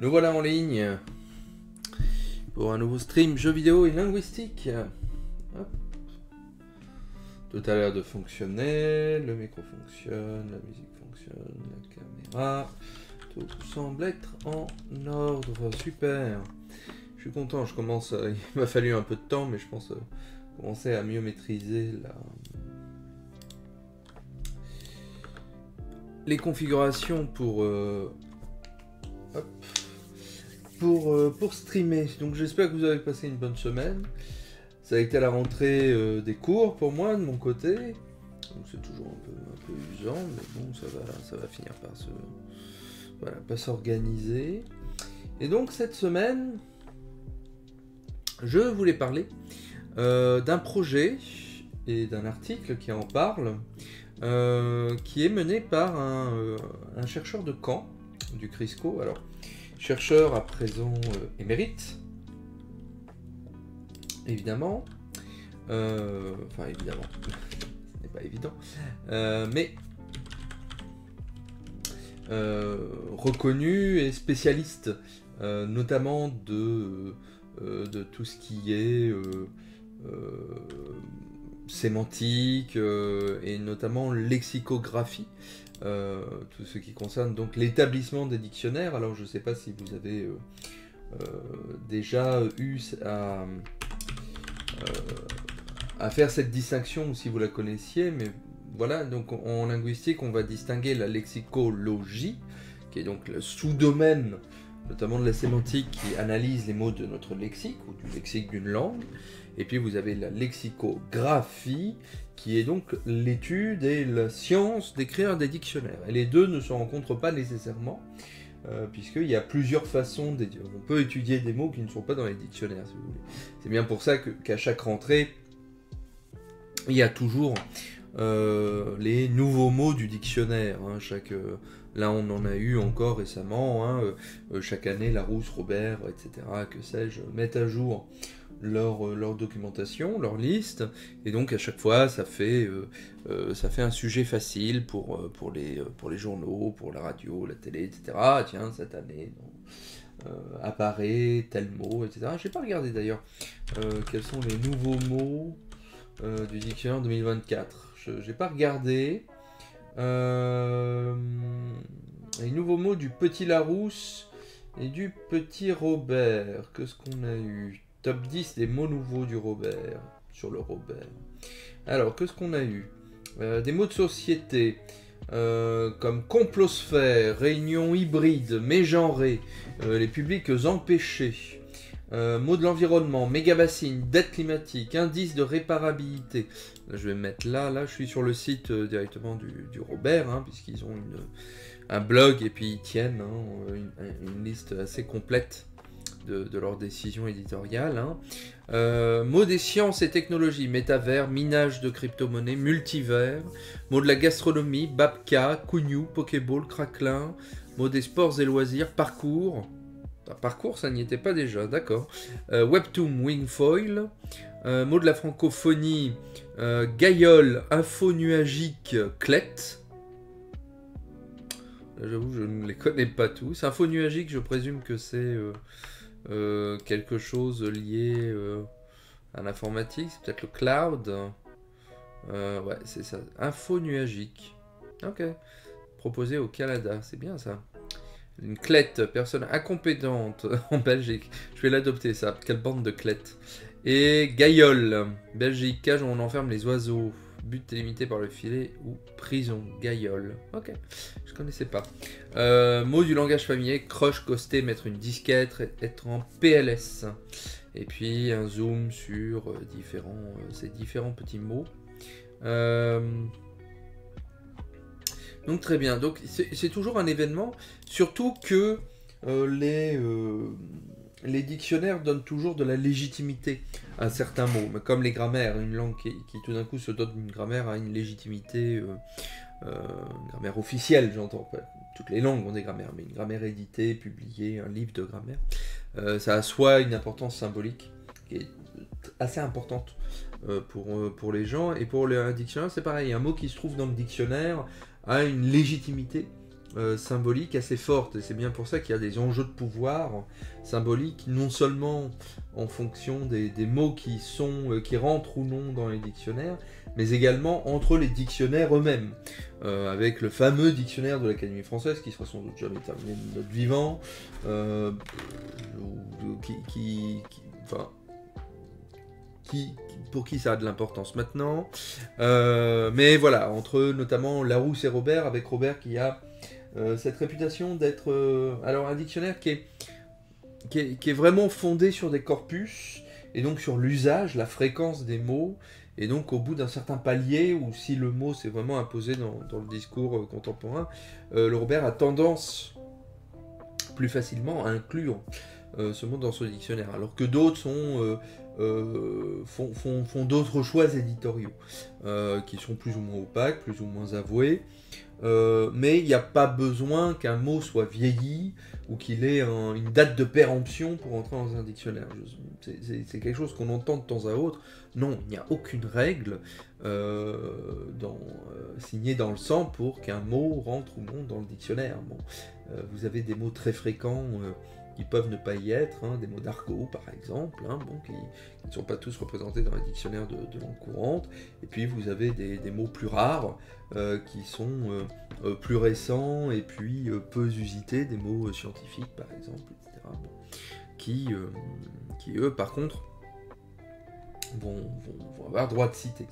Nous voilà en ligne pour un nouveau stream jeux vidéo et linguistique. Hop. Tout a l'air de fonctionner, le micro fonctionne, la musique fonctionne, la caméra, tout semble être en ordre, super. Je suis content, il m'a fallu un peu de temps, mais je pense commencer à mieux maîtriser les configurations pour streamer. Donc j'espère que vous avez passé une bonne semaine. Ça a été la rentrée des cours pour moi de mon côté. Donc c'est toujours un peu usant, mais bon, ça va finir par s'organiser. Et donc cette semaine, je voulais parler d'un projet et d'un article qui en parle, qui est mené par un chercheur de Caen, du CRISCO. Alors, chercheur à présent émérite, évidemment. Évidemment, ce n'est pas évident, mais reconnu et spécialiste, notamment de tout ce qui est sémantique et notamment lexicographie, tout ce qui concerne donc l'établissement des dictionnaires. Alors je ne sais pas si vous avez déjà eu à faire cette distinction ou si vous la connaissiez, mais voilà, donc en linguistique on va distinguer la lexicologie, qui est donc le sous-domaine notamment de la sémantique qui analyse les mots de notre lexique ou du lexique d'une langue. Et puis vous avez la lexicographie, qui est donc l'étude et la science d'écrire des dictionnaires. Et les deux ne se rencontrent pas nécessairement. puisqu'il y a plusieurs façons, on peut étudier des mots qui ne sont pas dans les dictionnaires, si vous voulez. C'est bien pour ça qu'à chaque rentrée, il y a toujours les nouveaux mots du dictionnaire. Hein, là, on en a eu encore récemment. Hein, chaque année, Larousse, Robert, etc., que sais-je, mettent à jour leur documentation, leur liste, et donc à chaque fois ça fait un sujet facile pour les journaux, pour la radio, la télé, etc. Ah, tiens, cette année apparaît tel mot, etc. J'ai pas regardé d'ailleurs quels sont les nouveaux mots du dictionnaire 2024. J'ai pas regardé les nouveaux mots du petit Larousse et du petit Robert. Qu'est-ce qu'on a eu? Top 10 des mots nouveaux du Robert, sur le Robert. Alors, qu'est-ce qu'on a eu? Des mots de société, comme complosphère, réunion hybride, mégenré, les publics empêchés, mots de l'environnement, mégabassine, dette climatique, indice de réparabilité. Là, je vais me mettre là, je suis sur le site directement du Robert, hein, puisqu'ils ont un blog et puis ils tiennent une liste assez complète de leurs décisions éditoriales. Hein. Mots des sciences et technologies, métavers, minage de crypto-monnaies, multivers, mots de la gastronomie, babka, cougnou, pokéball, craquelin, mots des sports et loisirs, parcours. Parcours, ça n'y était pas déjà, d'accord. Webtoon, wingfoil, mots de la francophonie, gaïole, info nuagique, clette. J'avoue, je ne les connais pas tous. Info nuagique, je présume que c'est quelque chose lié à l'informatique, c'est peut-être le cloud. Ouais, c'est ça. Info nuagique. Ok. Proposé au Canada, c'est bien ça. Une clette, personne incompétente en Belgique. Je vais l'adopter ça. Quelle bande de clettes. Et gaïole, Belgique, cage où on enferme les oiseaux. But délimité par le filet ou prison. Gaïole. Ok, je connaissais pas. Mot du langage familier, crush, coster, mettre une disquette, être en PLS. Et puis un zoom sur ces différents petits mots. Donc très bien. Donc c'est toujours un événement, surtout que les dictionnaires donnent toujours de la légitimité à certains mots, mais comme les grammaires, une langue qui tout d'un coup se dote d'une grammaire a une légitimité, une grammaire officielle, j'entends. Toutes les langues ont des grammaires, mais une grammaire éditée, publiée, un livre de grammaire, ça a soit une importance symbolique qui est assez importante pour les gens, et pour un dictionnaire c'est pareil, un mot qui se trouve dans le dictionnaire a une légitimité symbolique assez forte, et c'est bien pour ça qu'il y a des enjeux de pouvoir symboliques, non seulement en fonction des mots qui rentrent ou non dans les dictionnaires, mais également entre les dictionnaires eux-mêmes, avec le fameux dictionnaire de l'Académie française, qui sera sans doute jamais terminé de notre vivant, pour qui ça a de l'importance maintenant, mais voilà, entre notamment Larousse et Robert, avec Robert qui a cette réputation d'être alors un dictionnaire qui est vraiment fondé sur des corpus, et donc sur l'usage, la fréquence des mots, et donc au bout d'un certain palier, ou si le mot s'est vraiment imposé dans le discours contemporain, le Robert a tendance plus facilement à inclure ce mot dans son dictionnaire, alors que d'autres font d'autres choix éditoriaux, qui sont plus ou moins opaques, plus ou moins avoués, mais il n'y a pas besoin qu'un mot soit vieilli ou qu'il ait une date de péremption pour entrer dans un dictionnaire. C'est quelque chose qu'on entend de temps à autre. Non, il n'y a aucune règle signée dans le sang pour qu'un mot rentre ou non dans le dictionnaire. Bon, vous avez des mots très fréquents qui peuvent ne pas y être, des mots d'argot par exemple, qui ne sont pas tous représentés dans les dictionnaires de langue courante, et puis vous avez des mots plus rares qui sont plus récents et puis peu usités, des mots scientifiques par exemple, etc., qui eux par contre vont avoir droit de citer.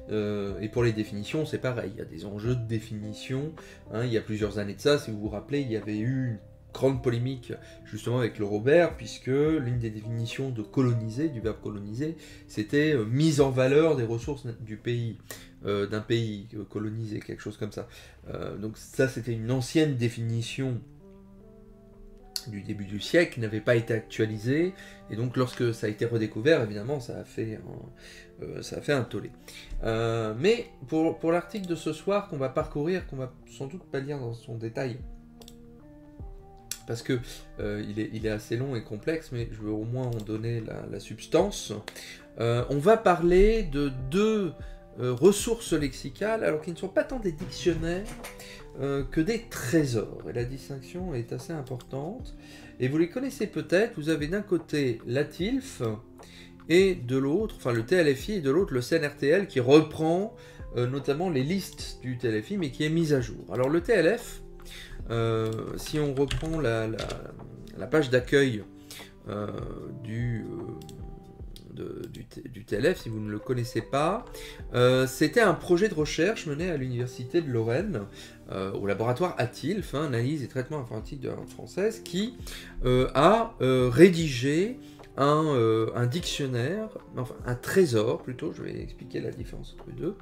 Et pour les définitions, c'est pareil, il y a des enjeux de définition, il y a plusieurs années de ça, si vous vous rappelez, il y avait eu une grande polémique justement avec le Robert, puisque l'une des définitions de coloniser, du verbe coloniser, c'était mise en valeur des ressources du pays, d'un pays colonisé, quelque chose comme ça. Donc ça, c'était une ancienne définition du début du siècle, qui n'avait pas été actualisé, et donc lorsque ça a été redécouvert, évidemment, ça a fait un tollé. Mais pour l'article de ce soir qu'on va parcourir, qu'on va sans doute pas lire dans son détail, parce que il est assez long et complexe, mais je veux au moins en donner la substance. On va parler de deux ressources lexicales, alors qui ne sont pas tant des dictionnaires que des trésors. Et la distinction est assez importante. Et vous les connaissez peut-être, vous avez d'un côté la TILF, et de l'autre, enfin le TLFI, et de l'autre le CNRTL, qui reprend notamment les listes du TLFI, mais qui est mise à jour. Alors le TLF, si on reprend la page d'accueil du TLF, si vous ne le connaissez pas, c'était un projet de recherche mené à l'Université de Lorraine, au laboratoire ATILF, analyse et traitement informatique de la langue française, qui a rédigé un dictionnaire, enfin un trésor plutôt, je vais expliquer la différence entre les deux,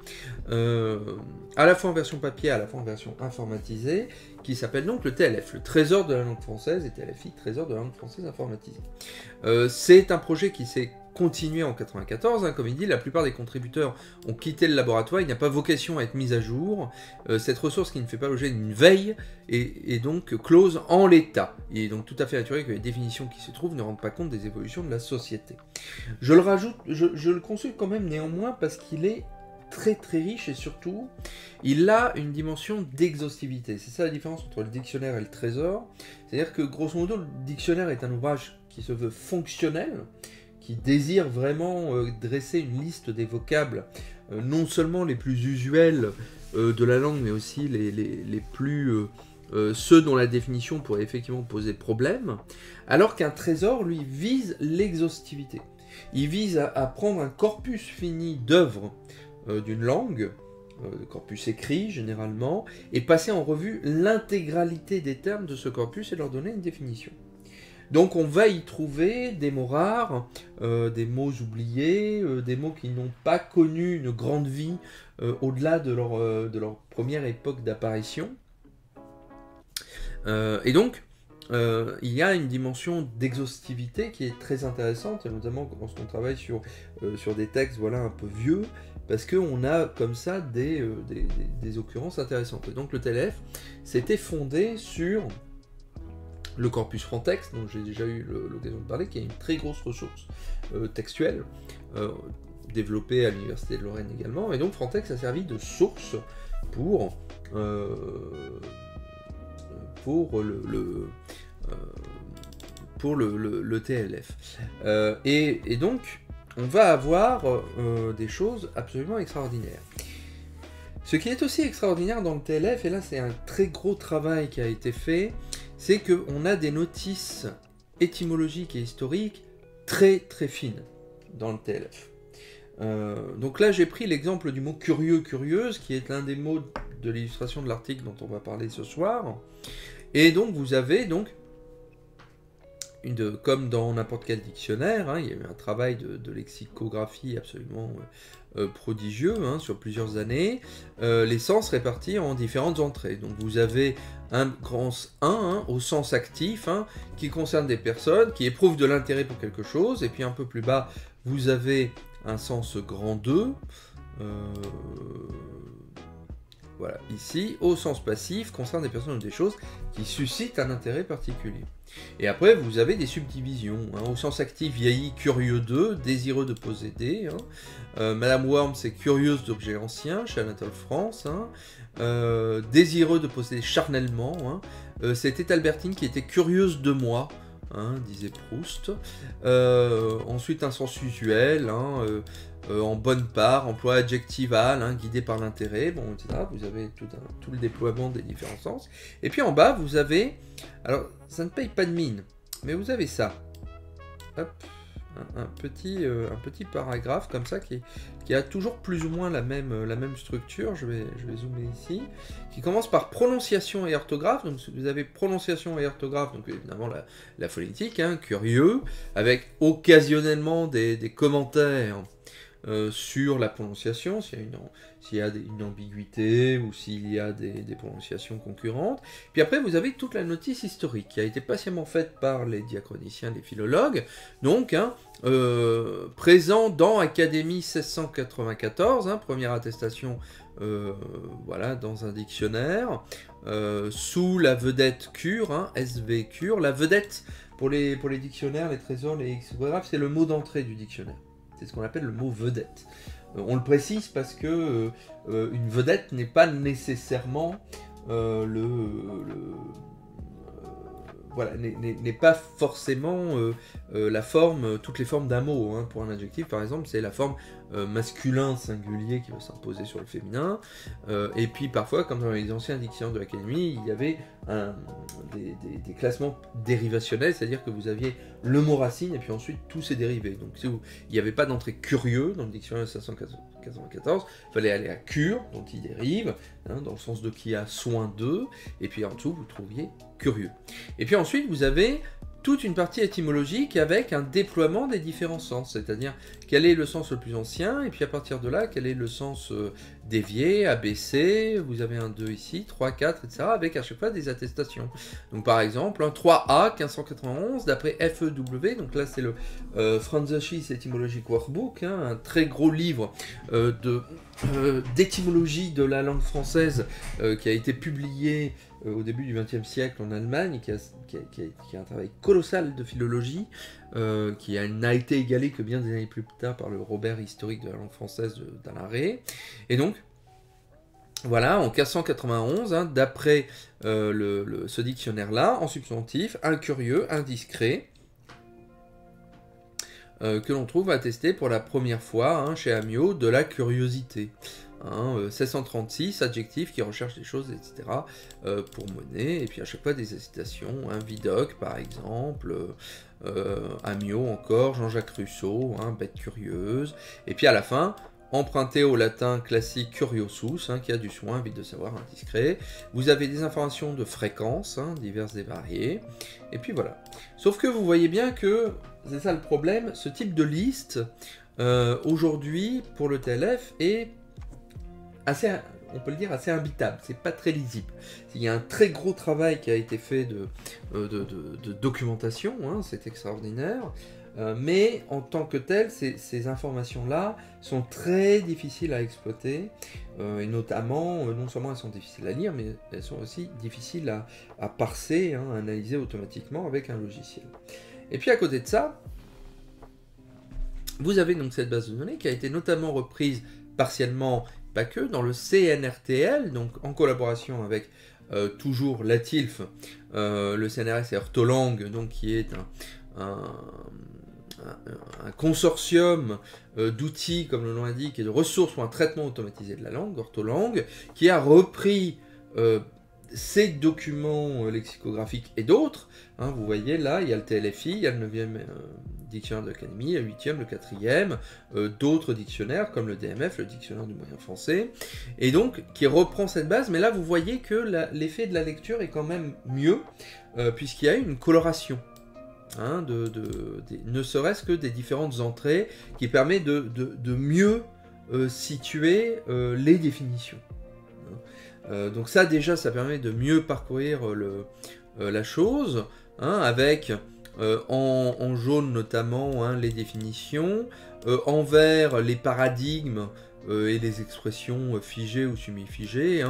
à la fois en version papier, à la fois en version informatisée, qui s'appelle donc le TLF, le Trésor de la langue française, et TLFI, Trésor de la langue française informatisée. C'est un projet qui s'est continué en 94, comme il dit, la plupart des contributeurs ont quitté le laboratoire, il n'y a pas vocation à être mis à jour, cette ressource qui ne fait pas l'objet d'une veille est donc close en l'état. Il est donc tout à fait naturel que les définitions qui se trouvent ne rendent pas compte des évolutions de la société. Je le rajoute, je le consulte quand même néanmoins parce qu'il est très très riche et surtout, il a une dimension d'exhaustivité. C'est ça la différence entre le dictionnaire et le trésor. C'est-à-dire que grosso modo, le dictionnaire est un ouvrage qui se veut fonctionnel, qui désire vraiment dresser une liste des vocables, non seulement les plus usuels de la langue, mais aussi les plus... ceux dont la définition pourrait effectivement poser problème, alors qu'un trésor, lui, vise l'exhaustivité. Il vise à prendre un corpus fini d'œuvres d'une langue, corpus écrit généralement, et passer en revue l'intégralité des termes de ce corpus et leur donner une définition. Donc on va y trouver des mots rares, des mots oubliés, des mots qui n'ont pas connu une grande vie au-delà de leur première époque d'apparition. Et donc, il y a une dimension d'exhaustivité qui est très intéressante, et notamment lorsqu'on travaille sur des textes un peu vieux, parce qu'on a comme ça des occurrences intéressantes. Et donc le TLF s'était fondé sur le corpus Frontex, dont j'ai déjà eu l'occasion de parler, qui est une très grosse ressource textuelle, développée à l'Université de Lorraine également, et donc Frontex a servi de source pour le TLF. Et donc, on va avoir des choses absolument extraordinaires. Ce qui est aussi extraordinaire dans le TLF, et là c'est un très gros travail qui a été fait, c'est qu'on a des notices étymologiques et historiques très très fines dans le TLF. Donc là j'ai pris l'exemple du mot curieux, curieuse, qui est l'un des mots de l'illustration de l'article dont on va parler ce soir. Et donc vous avez donc, comme dans n'importe quel dictionnaire, il y a eu un travail de lexicographie absolument prodigieux sur plusieurs années, les sens répartis en différentes entrées. Donc vous avez un grand 1 au sens actif, qui concerne des personnes qui éprouvent de l'intérêt pour quelque chose, et puis un peu plus bas vous avez un sens grand 2, voilà, ici, au sens passif, concerne des personnes ou des choses qui suscitent un intérêt particulier. Et après, vous avez des subdivisions. Au sens actif, vieilli, curieux 2, désireux de posséder. Madame Worm, c'est curieuse d'objets anciens, chez Anatole France. Désireux de posséder charnellement. C'était Albertine qui était curieuse de moi, disait Proust. Ensuite, un sens usuel, en bonne part, emploi adjectival, guidé par l'intérêt, bon, etc. Vous avez tout le déploiement des différents sens. Et puis en bas, vous avez, alors ça ne paye pas de mine, mais vous avez ça. Hop, un petit paragraphe comme ça qui a toujours plus ou moins la même structure. Je vais zoomer ici, qui commence par prononciation et orthographe. Donc vous avez prononciation et orthographe, donc évidemment la phonétique, curieux, avec occasionnellement des commentaires sur la prononciation, s'il y a une ambiguïté ou s'il y a des prononciations concurrentes. Puis après, vous avez toute la notice historique qui a été patiemment faite par les diacroniciens, les philologues, donc présent dans Académie 1694, première attestation voilà, dans un dictionnaire, sous la vedette Cure, SV Cure. La vedette, pour les dictionnaires, les trésors, les lexicographes, c'est le mot d'entrée du dictionnaire. C'est ce qu'on appelle le mot vedette. On le précise parce que une vedette n'est pas nécessairement voilà, n'est pas forcément la forme, toutes les formes d'un mot. Pour un adjectif, par exemple, c'est la forme masculin singulier qui va s'imposer sur le féminin. Et puis parfois, comme dans les anciens dictionnaires de l'Académie, il y avait des classements dérivationnels, c'est-à-dire que vous aviez le mot racine et puis ensuite tous ses dérivés. Donc il n'y avait pas d'entrée curieux dans le dictionnaire de 1694, il fallait aller à cure, dont il dérive, dans le sens de qui a soin d'eux, et puis en dessous vous trouviez curieux. Et puis ensuite vous avez toute une partie étymologique avec un déploiement des différents sens, c'est-à-dire quel est le sens le plus ancien, et puis à partir de là, quel est le sens dévié, ABC, vous avez un 2 ici, 3, 4, etc., avec à chaque fois des attestations. Donc par exemple, un 3A, 1591, d'après FEW, donc là c'est le Französisches Etymologic Workbook, un très gros livre d'étymologie de la langue française qui a été publié au début du XXe siècle en Allemagne, qui a un travail colossal de philologie, qui n'a été égalé que bien des années plus tard par le Robert historique de la langue française d'Alain Rey. Et donc, voilà, en 1591, d'après ce dictionnaire-là, en substantif, incurieux, indiscret, que l'on trouve attesté pour la première fois chez Amyot de la curiosité. 1636, adjectif qui recherche des choses, etc. Pour Monet, et puis à chaque fois des citations, Vidocq par exemple, Amyot encore, Jean-Jacques Rousseau, bête curieuse, et puis à la fin, emprunté au latin classique curiosus, qui a du soin, vite de savoir, indiscret. Vous avez des informations de fréquence, diverses et variées, et puis voilà. Sauf que vous voyez bien que, c'est ça le problème, ce type de liste, aujourd'hui, pour le TLF, est assez, on peut le dire, assez imbitable, c'est pas très lisible. Il y a un très gros travail qui a été fait de documentation, c'est extraordinaire, mais en tant que tel, ces informations-là sont très difficiles à exploiter, et notamment, non seulement elles sont difficiles à lire, mais elles sont aussi difficiles à parser, à analyser automatiquement avec un logiciel. Et puis à côté de ça, vous avez donc cette base de données qui a été notamment reprise partiellement, pas que, dans le CNRTL, donc en collaboration avec toujours la TILF, le CNRS et Ortholang, donc qui est un consortium d'outils, comme le nom l'indique, et de ressources pour un traitement automatisé de la langue, Ortholang, qui a repris ces documents lexicographiques et d'autres. Vous voyez là, il y a le TLFI, il y a le 9e dictionnaire de l'Académie, le 8e, le 4e, d'autres dictionnaires comme le DMF, le dictionnaire du moyen français, et donc qui reprend cette base, mais là vous voyez que l'effet de la lecture est quand même mieux, puisqu'il y a une coloration, ne serait-ce que des différentes entrées, qui permet de mieux situer les définitions. Donc ça déjà, ça permet de mieux parcourir la chose, avec en jaune notamment les définitions, en vert les paradigmes et les expressions figées ou semi-figées,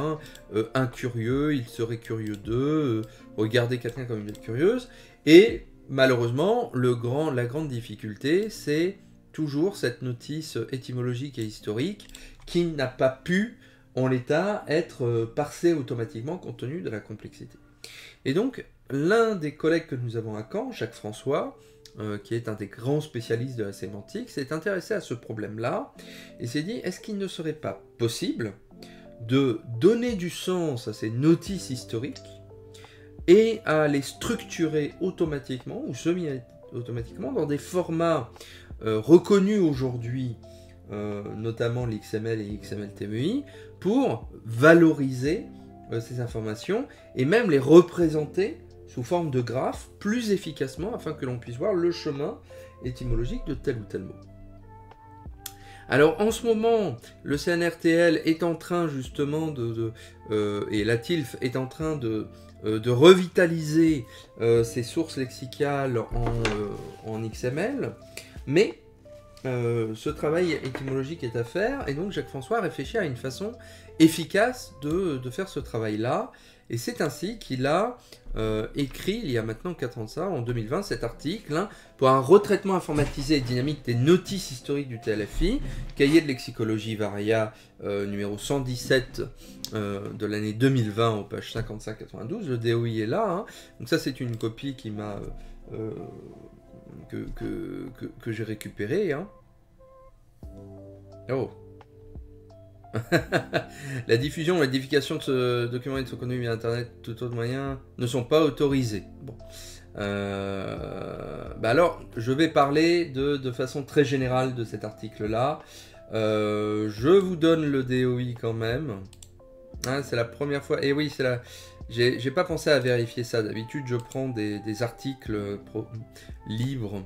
incurieux, il serait curieux d'eux, regardez quelqu'un comme une bête curieuse, et malheureusement, la grande difficulté, c'est toujours cette notice étymologique et historique qui n'a pas pu en l'état être parsé automatiquement compte tenu de la complexité. Et donc, l'un des collègues que nous avons à Caen, Jacques François, qui est un des grands spécialistes de la sémantique, s'est intéressé à ce problème-là, et s'est dit, est-ce qu'il ne serait pas possible de donner du sens à ces notices historiques, et à les structurer automatiquement, ou semi-automatiquement, dans des formats reconnus aujourd'hui, notamment l'XML et XML-TMI, pour valoriser ces informations et même les représenter sous forme de graphes plus efficacement afin que l'on puisse voir le chemin étymologique de tel ou tel mot. Alors en ce moment, le CNRTL est en train justement et la TILF est en train de revitaliser ces sources lexicales en XML, mais ce travail étymologique est à faire, et donc Jacques François a réfléchi à une façon efficace de faire ce travail-là, et c'est ainsi qu'il a écrit, il y a maintenant 4 ans de ça, en 2020, cet article, hein, pour un retraitement informatisé et dynamique des notices historiques du TLFI, cahier de lexicologie Varia, numéro 117 de l'année 2020, aux pages 55-92, le DOI est là, hein. Donc ça c'est une copie qui m'a... que j'ai récupérée, hein. Oh. La diffusion ou la diffusion de ce document et de son contenu via Internet, tout autre moyen, ne sont pas autorisés. Bon. Alors, je vais parler de façon très générale de cet article-là. Je vous donne le DOI quand même. Hein, c'est la première fois. Et oui, c'est la... J'ai pas pensé à vérifier ça. D'habitude, je prends des articles libres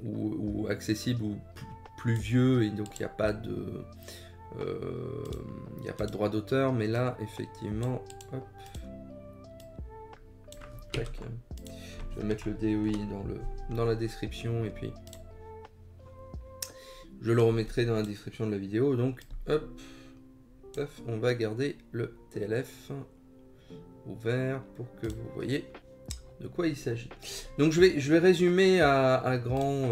ou accessibles ou plus vieux, et donc il n'y a pas de... il n'y a pas de droit d'auteur, mais là, effectivement, hop, tac, je vais mettre le DOI dans la description, et puis je le remettrai dans la description de la vidéo. Donc, hop, on va garder le TLF ouvert pour que vous voyez de quoi il s'agit. Donc, je vais résumer à grand...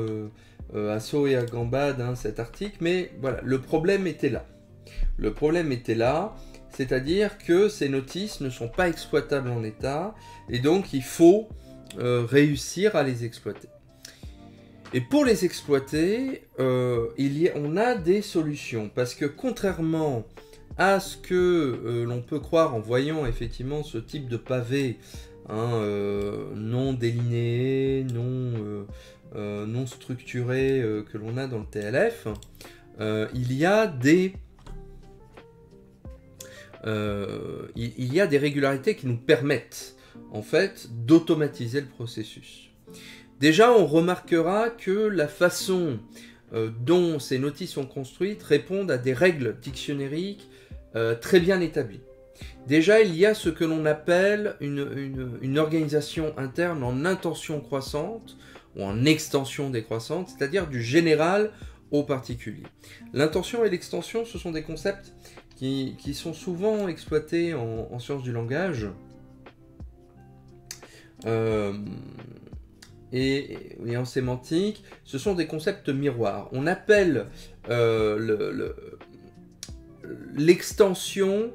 à saut et à gambade, hein, cet article, mais voilà, le problème était là. Le problème était là, c'est-à-dire que ces notices ne sont pas exploitables en état, et donc il faut réussir à les exploiter. Et pour les exploiter, on a des solutions, parce que contrairement à ce que l'on peut croire en voyant effectivement ce type de pavé, hein, non délinéé, non structuré que l'on a dans le TLF, il y a des régularités qui nous permettent en fait d'automatiser le processus. Déjà, on remarquera que la façon dont ces notices sont construites répondent à des règles dictionnériques très bien établies. Déjà, il y a ce que l'on appelle une organisation interne en intention croissante, ou en extension décroissante, c'est-à-dire du général au particulier. L'intention et l'extension, ce sont des concepts qui sont souvent exploités en sciences du langage, et en sémantique. Ce sont des concepts miroirs. On appelle l'extension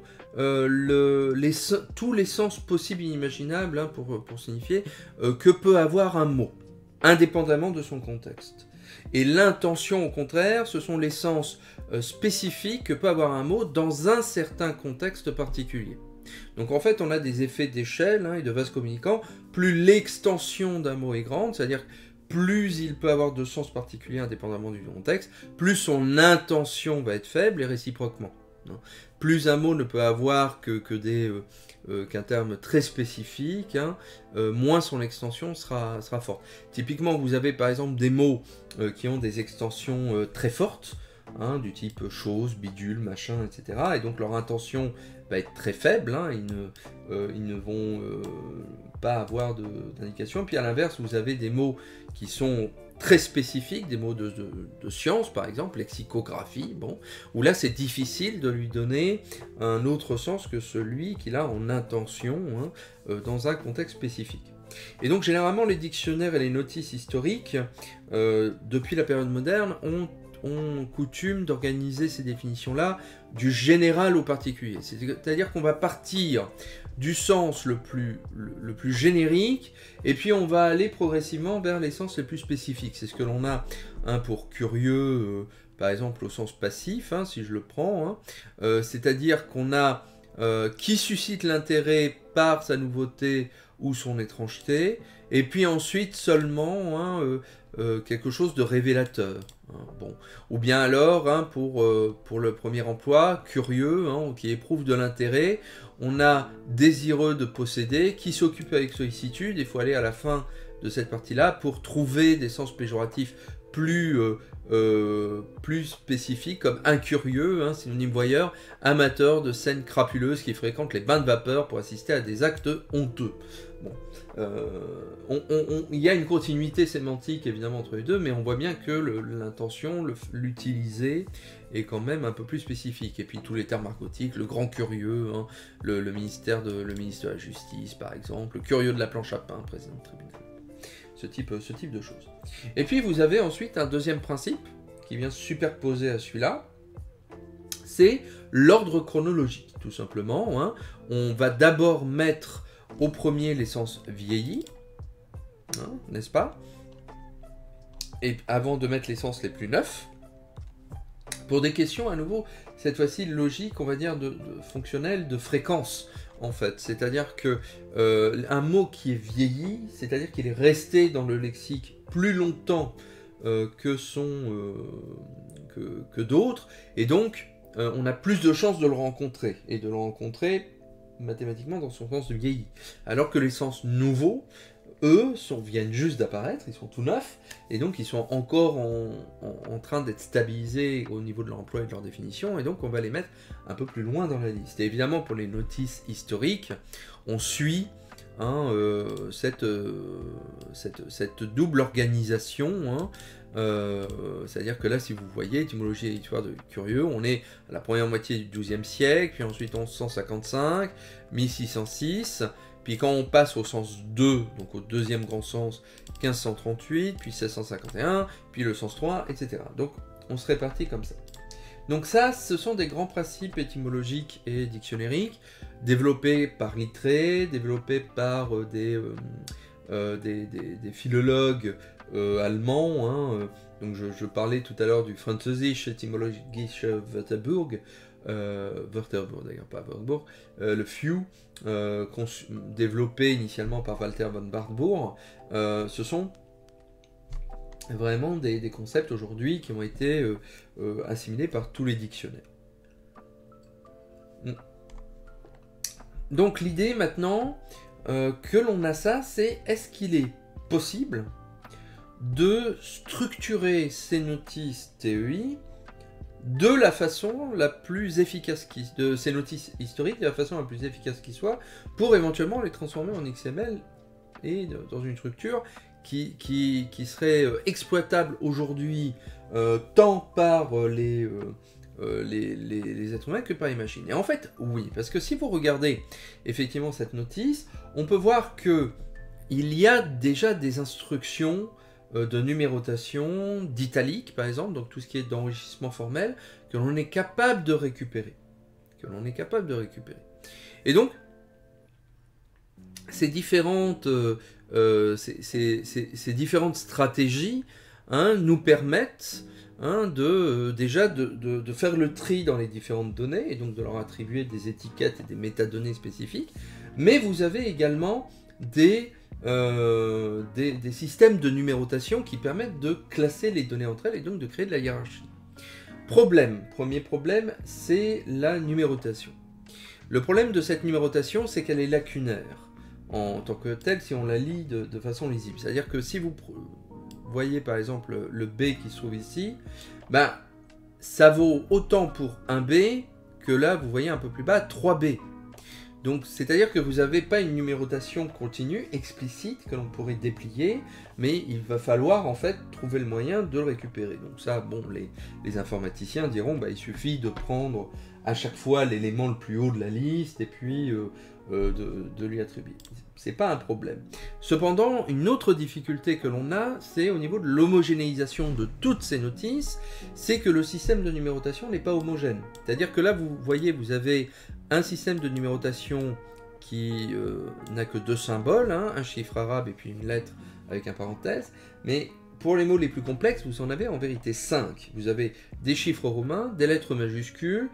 tous les sens possibles et inimaginables, hein, pour signifier que peut avoir un mot, indépendamment de son contexte. Et l'intention, au contraire, ce sont les sens spécifiques que peut avoir un mot dans un certain contexte particulier. Donc en fait, on a des effets d'échelle, hein, et de vase communicant. Plus l'extension d'un mot est grande, c'est-à-dire plus il peut avoir de sens particuliers indépendamment du contexte, plus son intention va être faible et réciproquement. Plus un mot ne peut avoir qu'un terme très spécifique, hein, moins son extension sera forte. Typiquement, vous avez par exemple des mots qui ont des extensions très fortes, hein, du type chose, bidule, machin, etc. Et donc leur intention va être très faible, hein, ils ne vont pas avoir d'indication. Puis à l'inverse, vous avez des mots qui sont très spécifiques, des mots de science par exemple, lexicographie, bon, où là c'est difficile de lui donner un autre sens que celui qu'il a en intention, hein, dans un contexte spécifique. Et donc généralement les dictionnaires et les notices historiques, depuis la période moderne, ont coutume d'organiser ces définitions-là du général au particulier. C'est-à-dire qu'on va partir du sens le plus générique, et puis on va aller progressivement vers les sens les plus spécifiques. C'est ce que l'on a, hein, pour curieux, par exemple au sens passif, hein, si je le prends, hein, c'est-à-dire qu'on a qui suscite l'intérêt par sa nouveauté ou son étrangeté, et puis ensuite seulement, hein, quelque chose de révélateur. Hein, bon. Ou bien alors, hein, pour le premier emploi, curieux, hein, qui éprouve de l'intérêt, on a désireux de posséder, qui s'occupe avec sollicitude. Il faut aller à la fin de cette partie-là pour trouver des sens péjoratifs plus spécifiques comme incurieux, hein, synonyme voyeur, amateur de scènes crapuleuses qui fréquentent les bains de vapeur pour assister à des actes honteux. Bon, il y a une continuité sémantique évidemment entre les deux, mais on voit bien que l'intention, l'utiliser est quand même un peu plus spécifique. Et puis tous les termes argotiques, le grand curieux, hein, le ministre de la Justice par exemple, le curieux de la planche à pain, président du tribunal. Ce type de choses. Et puis vous avez ensuite un deuxième principe qui vient se superposer à celui-là, c'est l'ordre chronologique, tout simplement. Hein. On va d'abord mettre au premier les sens vieillis, hein, n'est-ce pas? Et avant de mettre les sens les plus neufs, pour des questions à nouveau, cette fois-ci logique, on va dire, de fonctionnelle, de fréquence, en fait. C'est-à-dire que un mot qui est vieilli, c'est-à-dire qu'il est resté dans le lexique plus longtemps que d'autres, et donc on a plus de chances de le rencontrer, et de le rencontrer mathématiquement dans son sens de vieilli. Alors que les sens nouveaux, eux, viennent juste d'apparaître, ils sont tout neufs, et donc ils sont encore en train d'être stabilisés au niveau de leur emploi et de leur définition, et donc on va les mettre un peu plus loin dans la liste. Et évidemment, pour les notices historiques, on suit hein, cette double organisation, hein, c'est-à-dire que là, si vous voyez, étymologie et histoire de curieux, on est à la première moitié du XIIe siècle, puis ensuite 1155, 1606, puis quand on passe au sens 2, donc au deuxième grand sens, 1538, puis 1651, puis le sens 3, etc. Donc on se répartit comme ça. Donc ça, ce sont des grands principes étymologiques et dictionnairiques, développés par Littré, développés par des philologues allemands. Hein. Donc je parlais tout à l'heure du Französische Etymologische Wörterbuch, Wörterbuch d'ailleurs, pas Wörterbuch, le FEW, développé initialement par Walter von Warburg. Ce sont vraiment des concepts aujourd'hui qui ont été assimilés par tous les dictionnaires. Donc l'idée maintenant que l'on a ça, c'est est-ce qu'il est possible de structurer ces notices TEI de la façon la plus efficace de ces notices historiques de la façon la plus efficace qui soit, pour éventuellement les transformer en XML et dans une structure qui serait exploitable aujourd'hui tant par les êtres humains que par les machines. Et en fait, oui, parce que si vous regardez effectivement cette notice, on peut voir que il y a déjà des instructions de numérotation, d'italique par exemple, donc tout ce qui est d'enrichissement formel, que l'on est capable de récupérer. Et donc, ces différentes stratégies hein, nous permettent hein, déjà de faire le tri dans les différentes données, et donc de leur attribuer des étiquettes et des métadonnées spécifiques, mais vous avez également des systèmes de numérotation qui permettent de classer les données entre elles et donc de créer de la hiérarchie. Premier problème, c'est la numérotation. Le problème de cette numérotation, c'est qu'elle est lacunaire en tant que telle si on la lit de façon lisible. C'est-à-dire que si vous voyez par exemple le B qui se trouve ici, ben, ça vaut autant pour un B que là, vous voyez un peu plus bas, 3B. Donc, c'est-à-dire que vous n'avez pas une numérotation continue, explicite, que l'on pourrait déplier, mais il va falloir en fait trouver le moyen de le récupérer. Donc ça, bon, les informaticiens diront, bah, il suffit de prendre à chaque fois l'élément le plus haut de la liste, et puis de lui attribuer. C'est pas un problème. Cependant, une autre difficulté que l'on a, c'est au niveau de l'homogénéisation de toutes ces notices, c'est que le système de numérotation n'est pas homogène. C'est-à-dire que là, vous voyez, vous avez un système de numérotation qui n'a que 2 symboles, hein, un chiffre arabe et puis une lettre avec un parenthèse, mais pour les mots les plus complexes, vous en avez en vérité 5. Vous avez des chiffres romains, des lettres majuscules,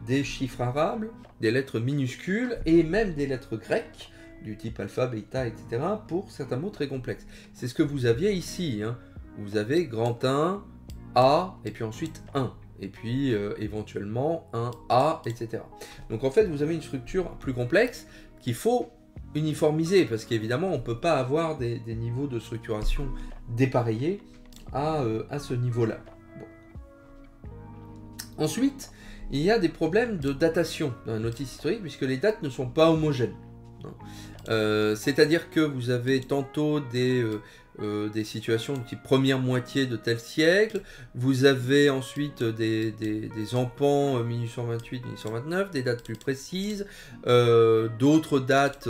des chiffres arabes, des lettres minuscules et même des lettres grecques, du type alpha, bêta, etc., pour certains mots très complexes. C'est ce que vous aviez ici. Hein. Vous avez grand 1, A, et puis ensuite 1. Et puis éventuellement un A, etc. Donc en fait, vous avez une structure plus complexe qu'il faut uniformiser, parce qu'évidemment, on ne peut pas avoir des niveaux de structuration dépareillés à ce niveau-là. Bon. Ensuite, il y a des problèmes de datation d'un notice historique, puisque les dates ne sont pas homogènes. C'est-à-dire que vous avez tantôt des situations de type première moitié de tel siècle, vous avez ensuite des empans 1828-1829, des dates plus précises, d'autres dates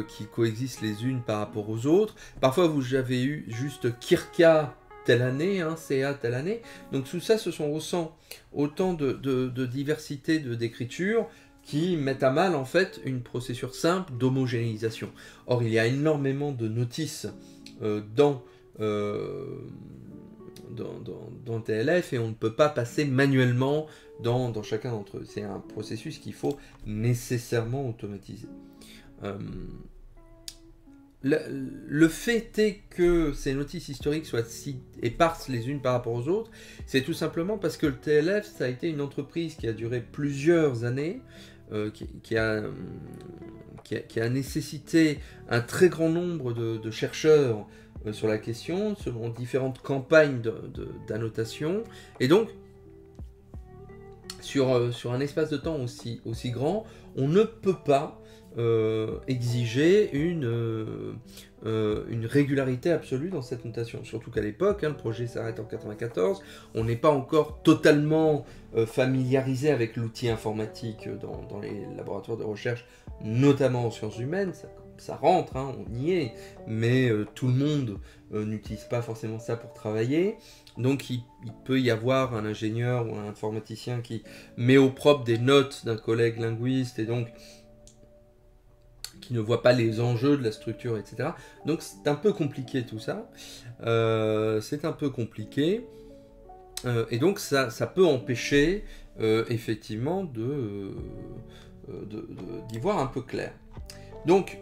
qui coexistent les unes par rapport aux autres. Parfois vous avez eu juste Kirka telle année, hein, CA telle année. Donc tout ça, ce sont autant de diversité d'écriture qui mettent à mal en fait une procédure simple d'homogénéisation. Or, il y a énormément de notices dans TLF et on ne peut pas passer manuellement dans chacun d'entre eux. C'est un processus qu'il faut nécessairement automatiser. Le fait est que ces notices historiques soient si éparses les unes par rapport aux autres, c'est tout simplement parce que le TLF, ça a été une entreprise qui a duré plusieurs années, qui a nécessité un très grand nombre de chercheurs sur la question, selon différentes campagnes d'annotation, et donc, sur un espace de temps aussi grand, on ne peut pas exiger une régularité absolue dans cette notation. Surtout qu'à l'époque, hein, le projet s'arrête en 1994, on n'est pas encore totalement familiarisé avec l'outil informatique dans les laboratoires de recherche, notamment en sciences humaines. Ça rentre, hein, on y est, mais tout le monde n'utilise pas forcément ça pour travailler. Donc il peut y avoir un ingénieur ou un informaticien qui met au propre des notes d'un collègue linguiste et donc qui ne voit pas les enjeux de la structure, etc. Donc c'est un peu compliqué tout ça. C'est un peu compliqué. Et donc ça peut empêcher effectivement d'y voir un peu clair. Donc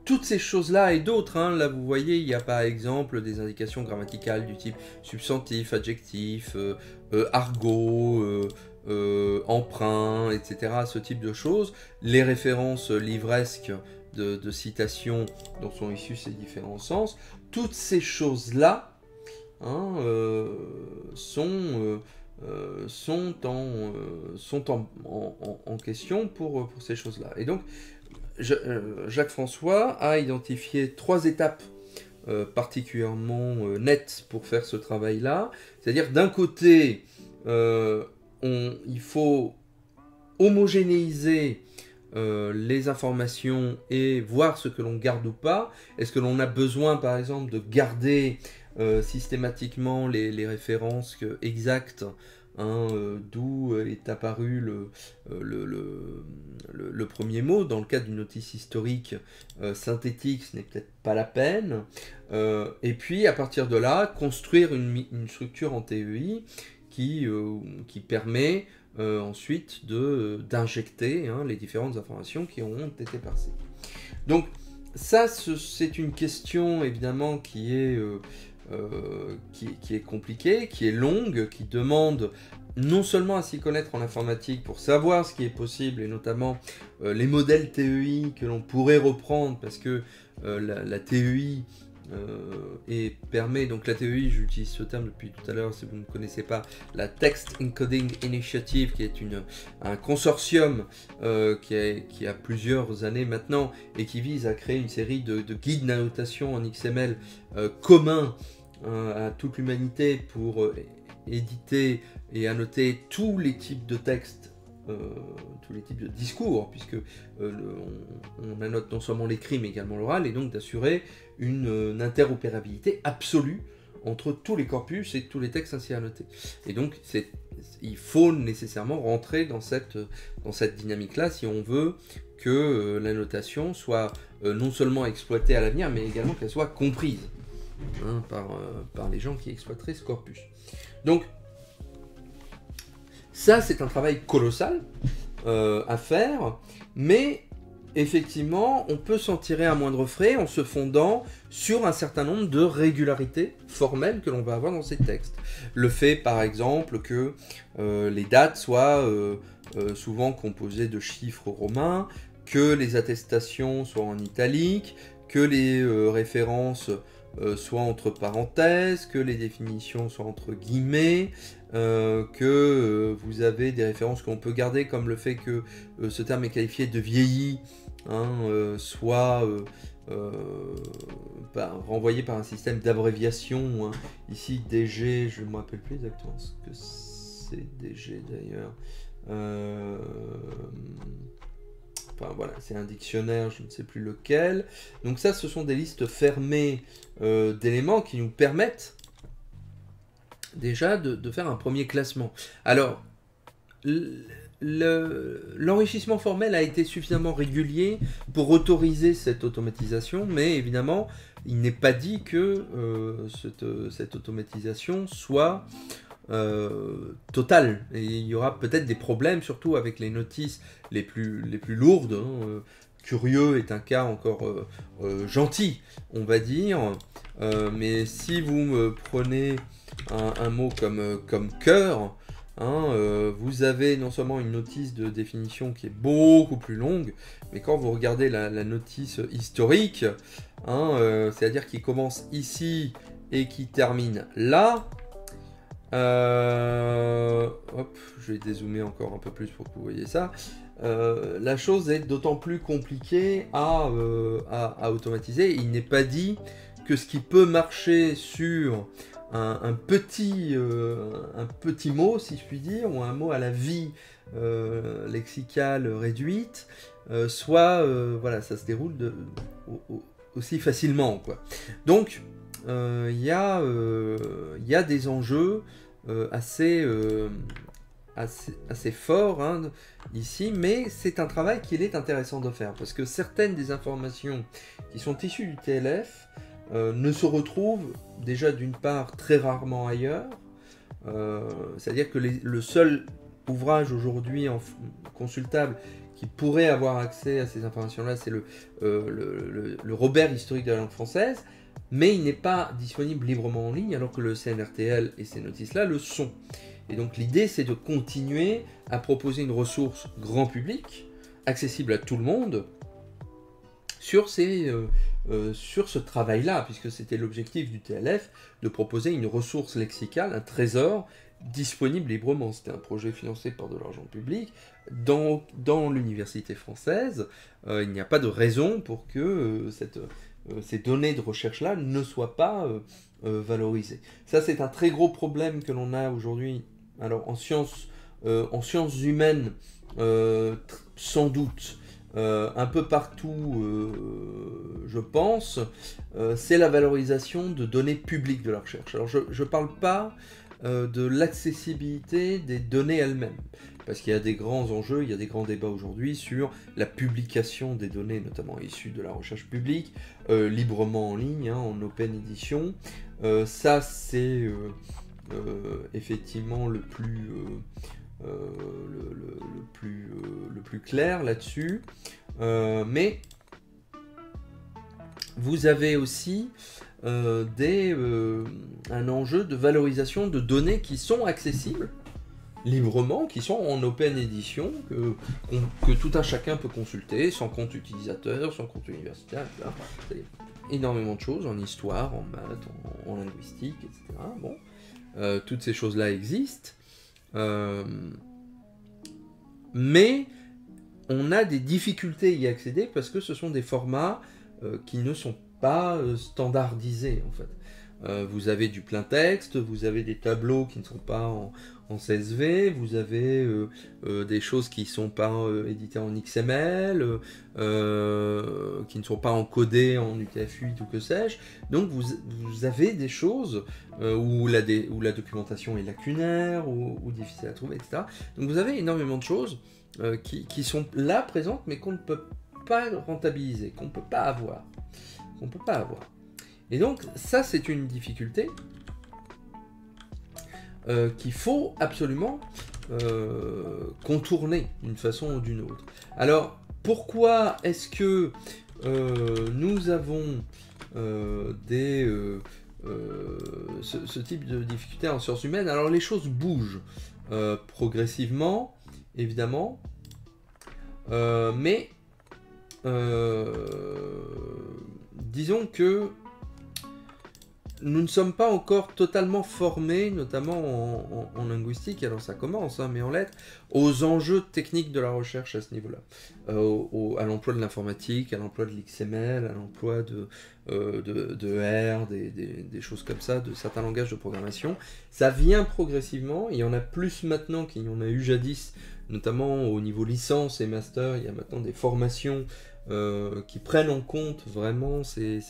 toutes ces choses-là et d'autres, hein, là vous voyez, il y a par exemple des indications grammaticales du type substantif, adjectif, argot, emprunt, etc., ce type de choses, les références livresques de citations dont sont issus ces différents sens, toutes ces choses-là hein, sont en question pour ces choses-là. Et donc, Jacques François a identifié 3 étapes particulièrement nettes pour faire ce travail-là. C'est-à-dire, d'un côté, il faut homogénéiser les informations et voir ce que l'on garde ou pas. Est-ce que l'on a besoin, par exemple, de garder systématiquement les références exactes, hein, d'où est apparu le premier mot. Dans le cas d'une notice historique synthétique, ce n'est peut-être pas la peine. Et puis, à partir de là, construire une structure en TEI qui permet ensuite d'injecter hein, les différentes informations qui ont été parsées. Donc ça, c'est une question évidemment qui est compliquée, qui est longue, qui demande non seulement à s'y connaître en informatique pour savoir ce qui est possible, et notamment les modèles TEI que l'on pourrait reprendre, parce que la TEI permet, donc la TEI, j'utilise ce terme depuis tout à l'heure si vous ne connaissez pas, la Text Encoding Initiative, qui est un consortium qui a plusieurs années maintenant et qui vise à créer une série de guides d'annotation en XML communs à toute l'humanité pour éditer et annoter tous les types de textes, tous les types de discours, puisque on annote non seulement l'écrit mais également l'oral, et donc d'assurer une interopérabilité absolue entre tous les corpus et tous les textes ainsi annotés. Et donc il faut nécessairement rentrer dans cette dynamique-là si on veut que la notation soit non seulement exploitée à l'avenir, mais également qu'elle soit comprise hein, par les gens qui exploiteraient ce corpus. Donc ça, c'est un travail colossal à faire, mais effectivement, on peut s'en tirer à moindre frais en se fondant sur un certain nombre de régularités formelles que l'on va avoir dans ces textes. Le fait, par exemple, que les dates soient souvent composées de chiffres romains, que les attestations soient en italique, que les références soient entre parenthèses, que les définitions soient entre guillemets, que vous avez des références qu'on peut garder, comme le fait que ce terme est qualifié de vieilli, hein, soit renvoyé par un système d'abréviation, hein. Ici DG, je ne me rappelle plus exactement ce que c'est DG d'ailleurs. Enfin voilà, c'est un dictionnaire, je ne sais plus lequel. Donc ça, ce sont des listes fermées d'éléments qui nous permettent déjà de faire un premier classement. Alors, l'enrichissement formel a été suffisamment régulier pour autoriser cette automatisation, mais évidemment, il n'est pas dit que cette automatisation soit totale. Et il y aura peut-être des problèmes, surtout avec les notices les plus lourdes. Hein. Curieux est un cas encore gentil, on va dire. Mais si vous me prenez un mot comme cœur, hein, vous avez non seulement une notice de définition qui est beaucoup plus longue, mais quand vous regardez la notice historique, hein, c'est-à-dire qui commence ici et qui termine là, hop, je vais dézoomer encore un peu plus pour que vous voyez ça. La chose est d'autant plus compliquée à automatiser. Il n'est pas dit que ce qui peut marcher sur un petit mot, si je puis dire, ou un mot à la vie lexicale réduite, soit voilà, ça se déroule aussi facilement, quoi. Donc il y a des enjeux assez forts, hein, ici, mais c'est un travail qu'il est intéressant de faire, parce que certaines des informations qui sont issues du TLF ne se retrouvent déjà d'une part très rarement ailleurs, c'est-à-dire que le seul ouvrage aujourd'hui consultable qui pourrait avoir accès à ces informations-là, c'est le Robert historique de la langue française, mais il n'est pas disponible librement en ligne, alors que le CNRTL et ces notices-là le sont. Et donc l'idée, c'est de continuer à proposer une ressource grand public, accessible à tout le monde, sur ce travail-là, puisque c'était l'objectif du TLF, de proposer une ressource lexicale, un trésor, disponible librement. C'était un projet financé par de l'argent public. Dans l'université française, il n'y a pas de raison pour que ces données de recherche-là ne soient pas valorisées. Ça, c'est un très gros problème que l'on a aujourd'hui. Alors, en sciences humaines, sans doute, un peu partout, je pense, c'est la valorisation de données publiques de la recherche. Alors, je ne parle pas de l'accessibilité des données elles-mêmes, parce qu'il y a des grands enjeux, il y a des grands débats aujourd'hui sur la publication des données, notamment issues de la recherche publique, librement en ligne, hein, en open edition. Ça, c'est effectivement le plus clair là-dessus. Mais vous avez aussi un enjeu de valorisation de données qui sont accessibles librement, qui sont en open edition, que tout un chacun peut consulter, sans compte utilisateur, sans compte universitaire, etc. Énormément de choses en histoire, en maths, en linguistique, etc. Bon, toutes ces choses-là existent, mais on a des difficultés à y accéder parce que ce sont des formats qui ne sont pas standardisés, en fait. Vous avez du plein texte, vous avez des tableaux qui ne sont pas en CSV, vous avez des choses qui ne sont pas éditées en XML, qui ne sont pas encodées en UTF-8 ou que sais-je. Donc vous avez des choses où la documentation est lacunaire, ou difficile à trouver, etc. Donc vous avez énormément de choses qui sont là présentes, mais qu'on ne peut pas rentabiliser, qu'on ne peut pas avoir. Et donc ça, c'est une difficulté qu'il faut absolument contourner d'une façon ou d'une autre. Alors, pourquoi est-ce que nous avons ce type de difficulté en sciences humaines? Alors, les choses bougent progressivement, évidemment, mais disons que nous ne sommes pas encore totalement formés, notamment en linguistique, alors ça commence, hein, mais en lettres, aux enjeux techniques de la recherche à ce niveau-là. À l'emploi de l'informatique, à l'emploi de l'XML, à l'emploi de R, des choses comme ça, de certains langages de programmation. Ça vient progressivement, il y en a plus maintenant qu'il y en a eu jadis, notamment au niveau licence et master, il y a maintenant des formations qui prennent en compte vraiment ces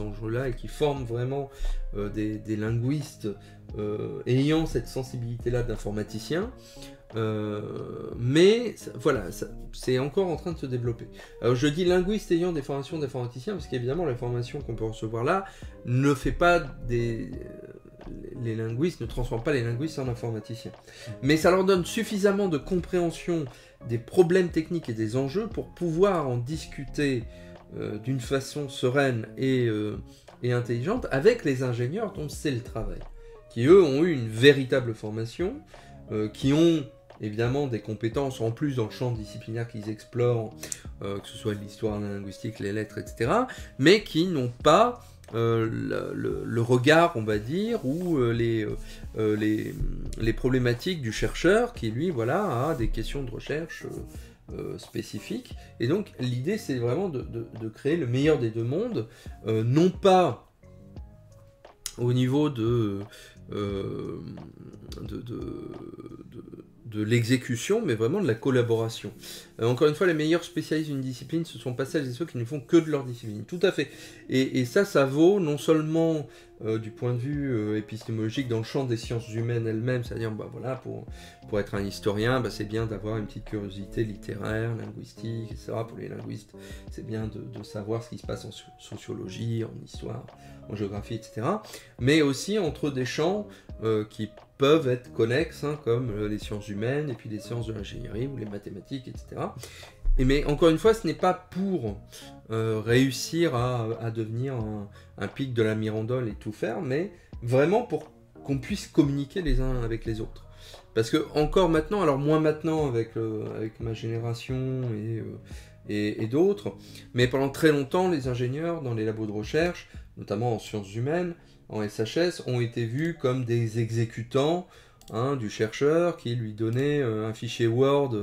enjeux-là et qui forment vraiment des linguistes ayant cette sensibilité-là d'informaticien. Mais voilà, c'est encore en train de se développer. Alors je dis linguiste ayant des formations d'informaticien parce qu'évidemment la formation qu'on peut recevoir là ne fait pas les linguistes, ne transforment pas les linguistes en informaticiens. Mais ça leur donne suffisamment de compréhension des problèmes techniques et des enjeux pour pouvoir en discuter d'une façon sereine et intelligente avec les ingénieurs dont c'est le travail, qui eux ont eu une véritable formation, qui ont évidemment des compétences en plus dans le champ disciplinaire qu'ils explorent, que ce soit l'histoire, la linguistique, les lettres, etc., mais qui n'ont pas le regard, on va dire, ou les problématiques du chercheur qui, lui, voilà, a des questions de recherche spécifiques. Et donc, l'idée, c'est vraiment de créer le meilleur des deux mondes, non pas au niveau de l'exécution, mais vraiment de la collaboration. Encore une fois, les meilleurs spécialistes d'une discipline, ce sont pas celles et ceux qui ne font que de leur discipline. Tout à fait. Et ça vaut non seulement du point de vue épistémologique dans le champ des sciences humaines elles-mêmes, c'est-à-dire, bah, voilà, pour être un historien, bah, c'est bien d'avoir une petite curiosité littéraire, linguistique, etc. Pour les linguistes, c'est bien de savoir ce qui se passe en sociologie, en histoire, en géographie, etc. Mais aussi entre des champs qui peuvent être connexes, hein, comme les sciences humaines, et puis les sciences de l'ingénierie, ou les mathématiques, etc. Mais encore une fois, ce n'est pas pour réussir à devenir un pic de la Mirandole et tout faire, mais vraiment pour qu'on puisse communiquer les uns avec les autres. Parce que encore maintenant, alors moins maintenant avec ma génération et d'autres, mais pendant très longtemps, les ingénieurs dans les labos de recherche, notamment en sciences humaines, en SHS, ont été vus comme des exécutants, hein, du chercheur qui lui donnait un fichier Word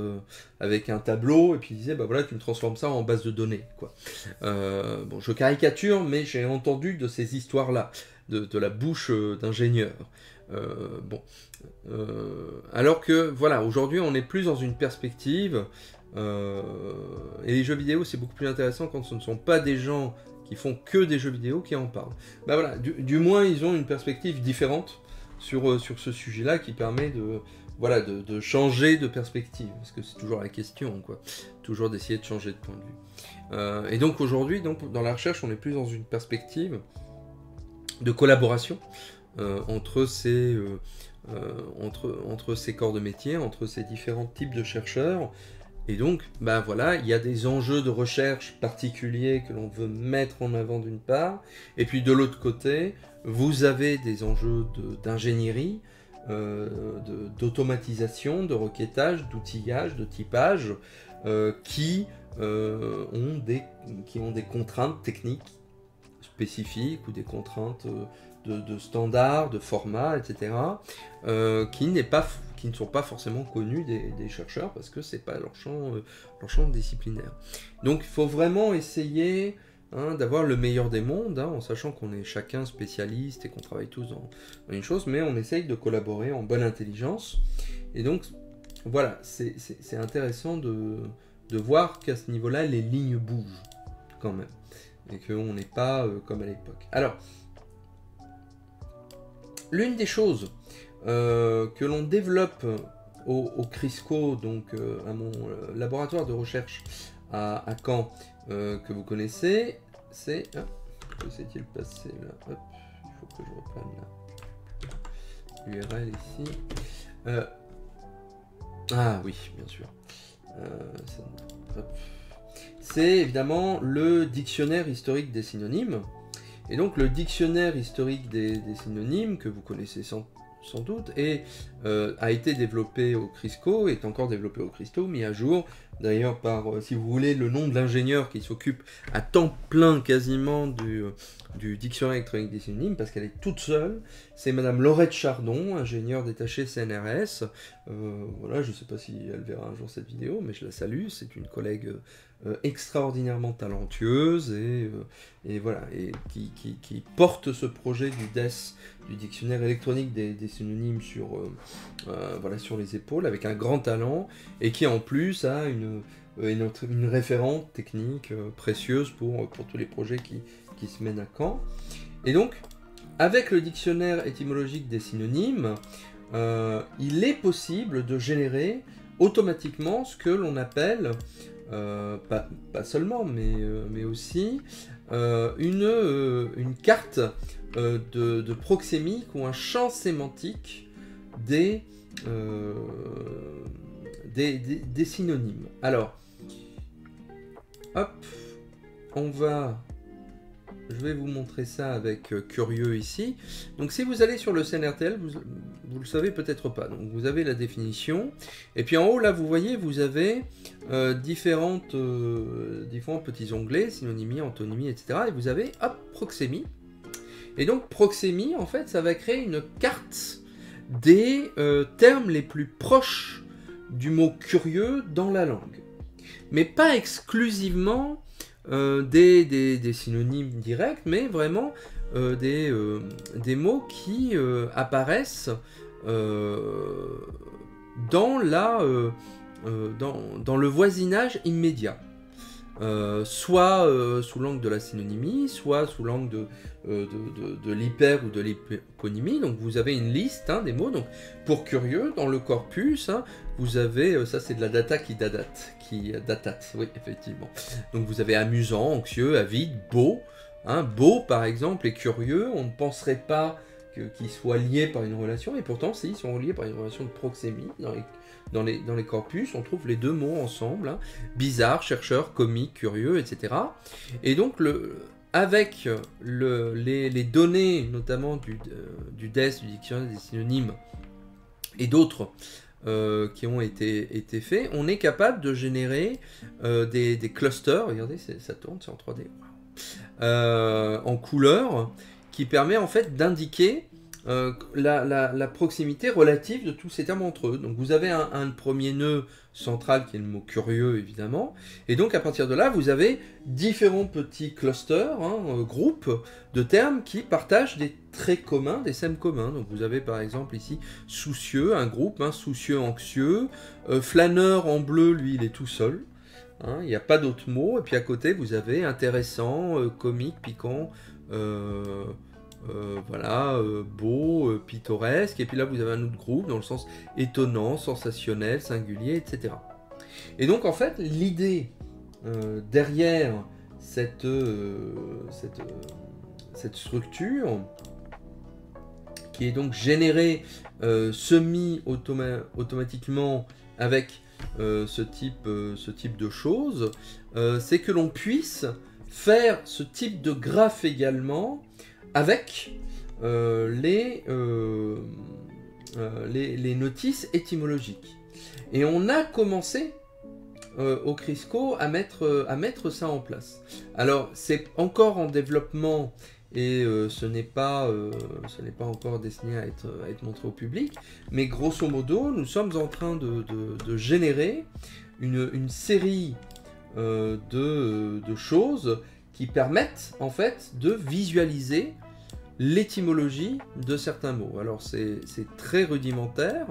avec un tableau et puis il disait bah voilà, tu me transformes ça en base de données, quoi. Bon, je caricature, mais j'ai entendu de ces histoires-là, de la bouche d'ingénieurs. Alors que voilà, aujourd'hui on est plus dans une perspective et les jeux vidéo c'est beaucoup plus intéressant quand ce ne sont pas des gens qui font que des jeux vidéo qui en parlent. Bah voilà, du moins ils ont une perspective différente sur ce sujet-là qui permet de changer de perspective, parce que c'est toujours la question, quoi. Toujours d'essayer de changer de point de vue. Et donc aujourd'hui, dans la recherche, on est plus dans une perspective de collaboration entre ces corps de métier, entre ces différents types de chercheurs. Et donc, bah voilà, il y a des enjeux de recherche particuliers que l'on veut mettre en avant d'une part, et puis de l'autre côté, vous avez des enjeux d'ingénierie, d'automatisation, de requêtage, d'outillage, de typage, qui ont des contraintes techniques spécifiques ou des contraintes de standards, de formats, etc., qui ne sont pas forcément connus des chercheurs parce que c'est pas leur champ disciplinaire. Donc il faut vraiment essayer, hein, d'avoir le meilleur des mondes, hein, en sachant qu'on est chacun spécialiste et qu'on travaille tous dans une chose, mais on essaye de collaborer en bonne intelligence. Et donc voilà, c'est intéressant de voir qu'à ce niveau-là, les lignes bougent quand même, et qu'on n'est pas comme à l'époque. Alors, l'une des choses que l'on développe au CRISCO, donc à mon laboratoire de recherche à Caen, que vous connaissez, c'est... que s'est-il passé là? Hop, il faut que je reprenne l'URL ici. Ah oui, bien sûr. C'est évidemment le dictionnaire historique des synonymes. Et donc le dictionnaire historique des synonymes, que vous connaissez sans doute, et a été développé au Crisco, est encore développé au Crisco, mis à jour, d'ailleurs par, si vous voulez, le nom de l'ingénieur qui s'occupe à temps plein quasiment du dictionnaire électronique des synonymes, parce qu'elle est toute seule, c'est Madame Laurette Chardon, ingénieure détachée CNRS. Voilà, je ne sais pas si elle verra un jour cette vidéo, mais je la salue, c'est une collègue extraordinairement talentueuse et voilà, et qui porte ce projet du DES, du dictionnaire électronique des synonymes sur, voilà, sur les épaules, avec un grand talent, et qui en plus a une référente technique précieuse pour tous les projets qui se mènent à Caen. Et donc, avec le dictionnaire étymologique des synonymes, il est possible de générer automatiquement ce que l'on appelle, pas seulement, mais aussi une carte de proxémique ou un champ sémantique des synonymes. Alors, hop, je vais vous montrer ça avec Curieux ici. Donc si vous allez sur le CNRTL, vous le savez peut-être pas. Donc vous avez la définition. Et puis en haut, là, vous voyez, vous avez différents petits onglets, synonymie, antonymie, etc. Et vous avez, hop, proxémie. Et donc proxémie, en fait, ça va créer une carte des termes les plus proches du mot curieux dans la langue. Mais pas exclusivement des synonymes directs, mais vraiment des mots qui apparaissent dans le voisinage immédiat. Soit sous l'angle de la synonymie, soit sous l'angle de l'hyper ou de l'éponymie. Donc vous avez une liste des mots. Donc pour curieux, dans le corpus, vous avez, ça c'est de la data qui datate, oui effectivement. Donc vous avez amusant, anxieux, avide, beau. Beau par exemple et curieux, on ne penserait pas qu'ils soient liés par une relation, et pourtant si, ils sont reliés par une relation de proxémie. Dans les corpus, on trouve les deux mots ensemble, bizarre, chercheur, comique, curieux, etc. Et donc, avec les données, notamment du DES, du dictionnaire des synonymes, et d'autres qui ont été faits, on est capable de générer des clusters, regardez, ça tourne, c'est en 3D, en couleur, qui permet en fait d'indiquer la proximité relative de tous ces termes entre eux. Donc vous avez un premier nœud central qui est le mot curieux évidemment, et donc à partir de là vous avez différents petits clusters, groupes de termes qui partagent des traits communs, des sèmes communs. Donc vous avez par exemple ici soucieux, un groupe, soucieux, anxieux, flâneur en bleu, lui il est tout seul, il n'y a pas d'autres mots, et puis à côté vous avez intéressant, comique, piquant, voilà, beau, pittoresque, et puis là vous avez un autre groupe dans le sens étonnant, sensationnel, singulier, etc. Et donc en fait l'idée derrière cette structure qui est donc générée semi-automatiquement avec ce type de choses, c'est que l'on puisse faire ce type de graphe également avec les notices étymologiques. Et on a commencé au Crisco à mettre ça en place. Alors c'est encore en développement et ce n'est pas encore destiné à être montré au public, mais grosso modo nous sommes en train de générer une série de choses qui permettent en fait de visualiser l'étymologie de certains mots. Alors c'est très rudimentaire,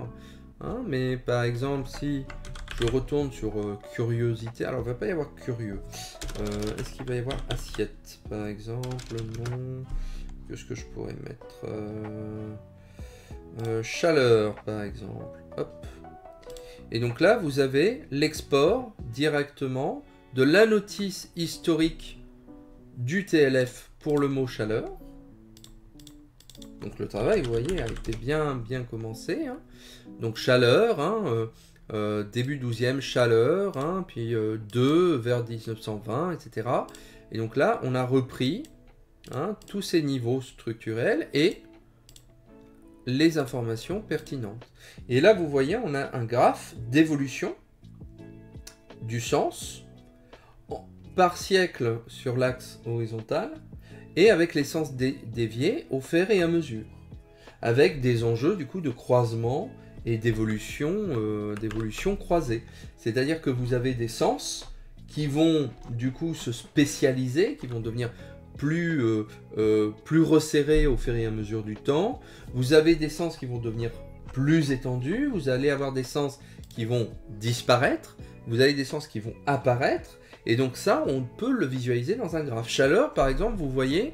mais par exemple si je retourne sur curiosité, alors il ne va pas y avoir curieux. Est-ce qu'il va y avoir assiette par exemple? Non. Qu'est-ce que je pourrais mettre? Chaleur par exemple. Hop. Et donc là vous avez l'export directement de la notice historique du TLF pour le mot chaleur. Donc le travail, vous voyez, a été bien commencé. Donc chaleur, début 12e, chaleur, puis 2 vers 1920, etc. Et donc là, on a repris tous ces niveaux structurels et les informations pertinentes. Et là, vous voyez, on a un graphe d'évolution du sens par siècle sur l'axe horizontal et avec les sens déviés au fur et à mesure, avec des enjeux du coup de croisement et d'évolution croisée. C'est-à-dire que vous avez des sens qui vont du coup se spécialiser, qui vont devenir plus resserrés au fur et à mesure du temps. Vous avez des sens qui vont devenir plus étendus, vous allez avoir des sens qui vont disparaître, vous avez des sens qui vont apparaître, et donc ça, on peut le visualiser dans un graphe. Chaleur, par exemple, vous voyez,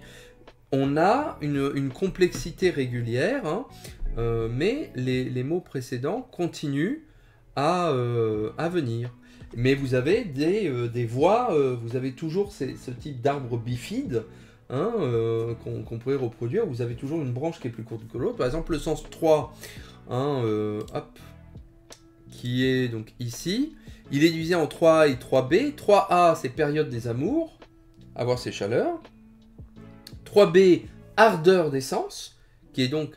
on a une complexité régulière, hein, mais les mots précédents continuent à venir. Mais vous avez des voies, vous avez toujours ce type d'arbre bifide, hein, qu'on pourrait reproduire. Vous avez toujours une branche qui est plus courte que l'autre. Par exemple, le sens 3, hein, hop, qui est donc ici, il est divisé en 3A et 3B. 3A, c'est période des amours, avoir ses chaleurs. 3B, ardeur des sens, qui est donc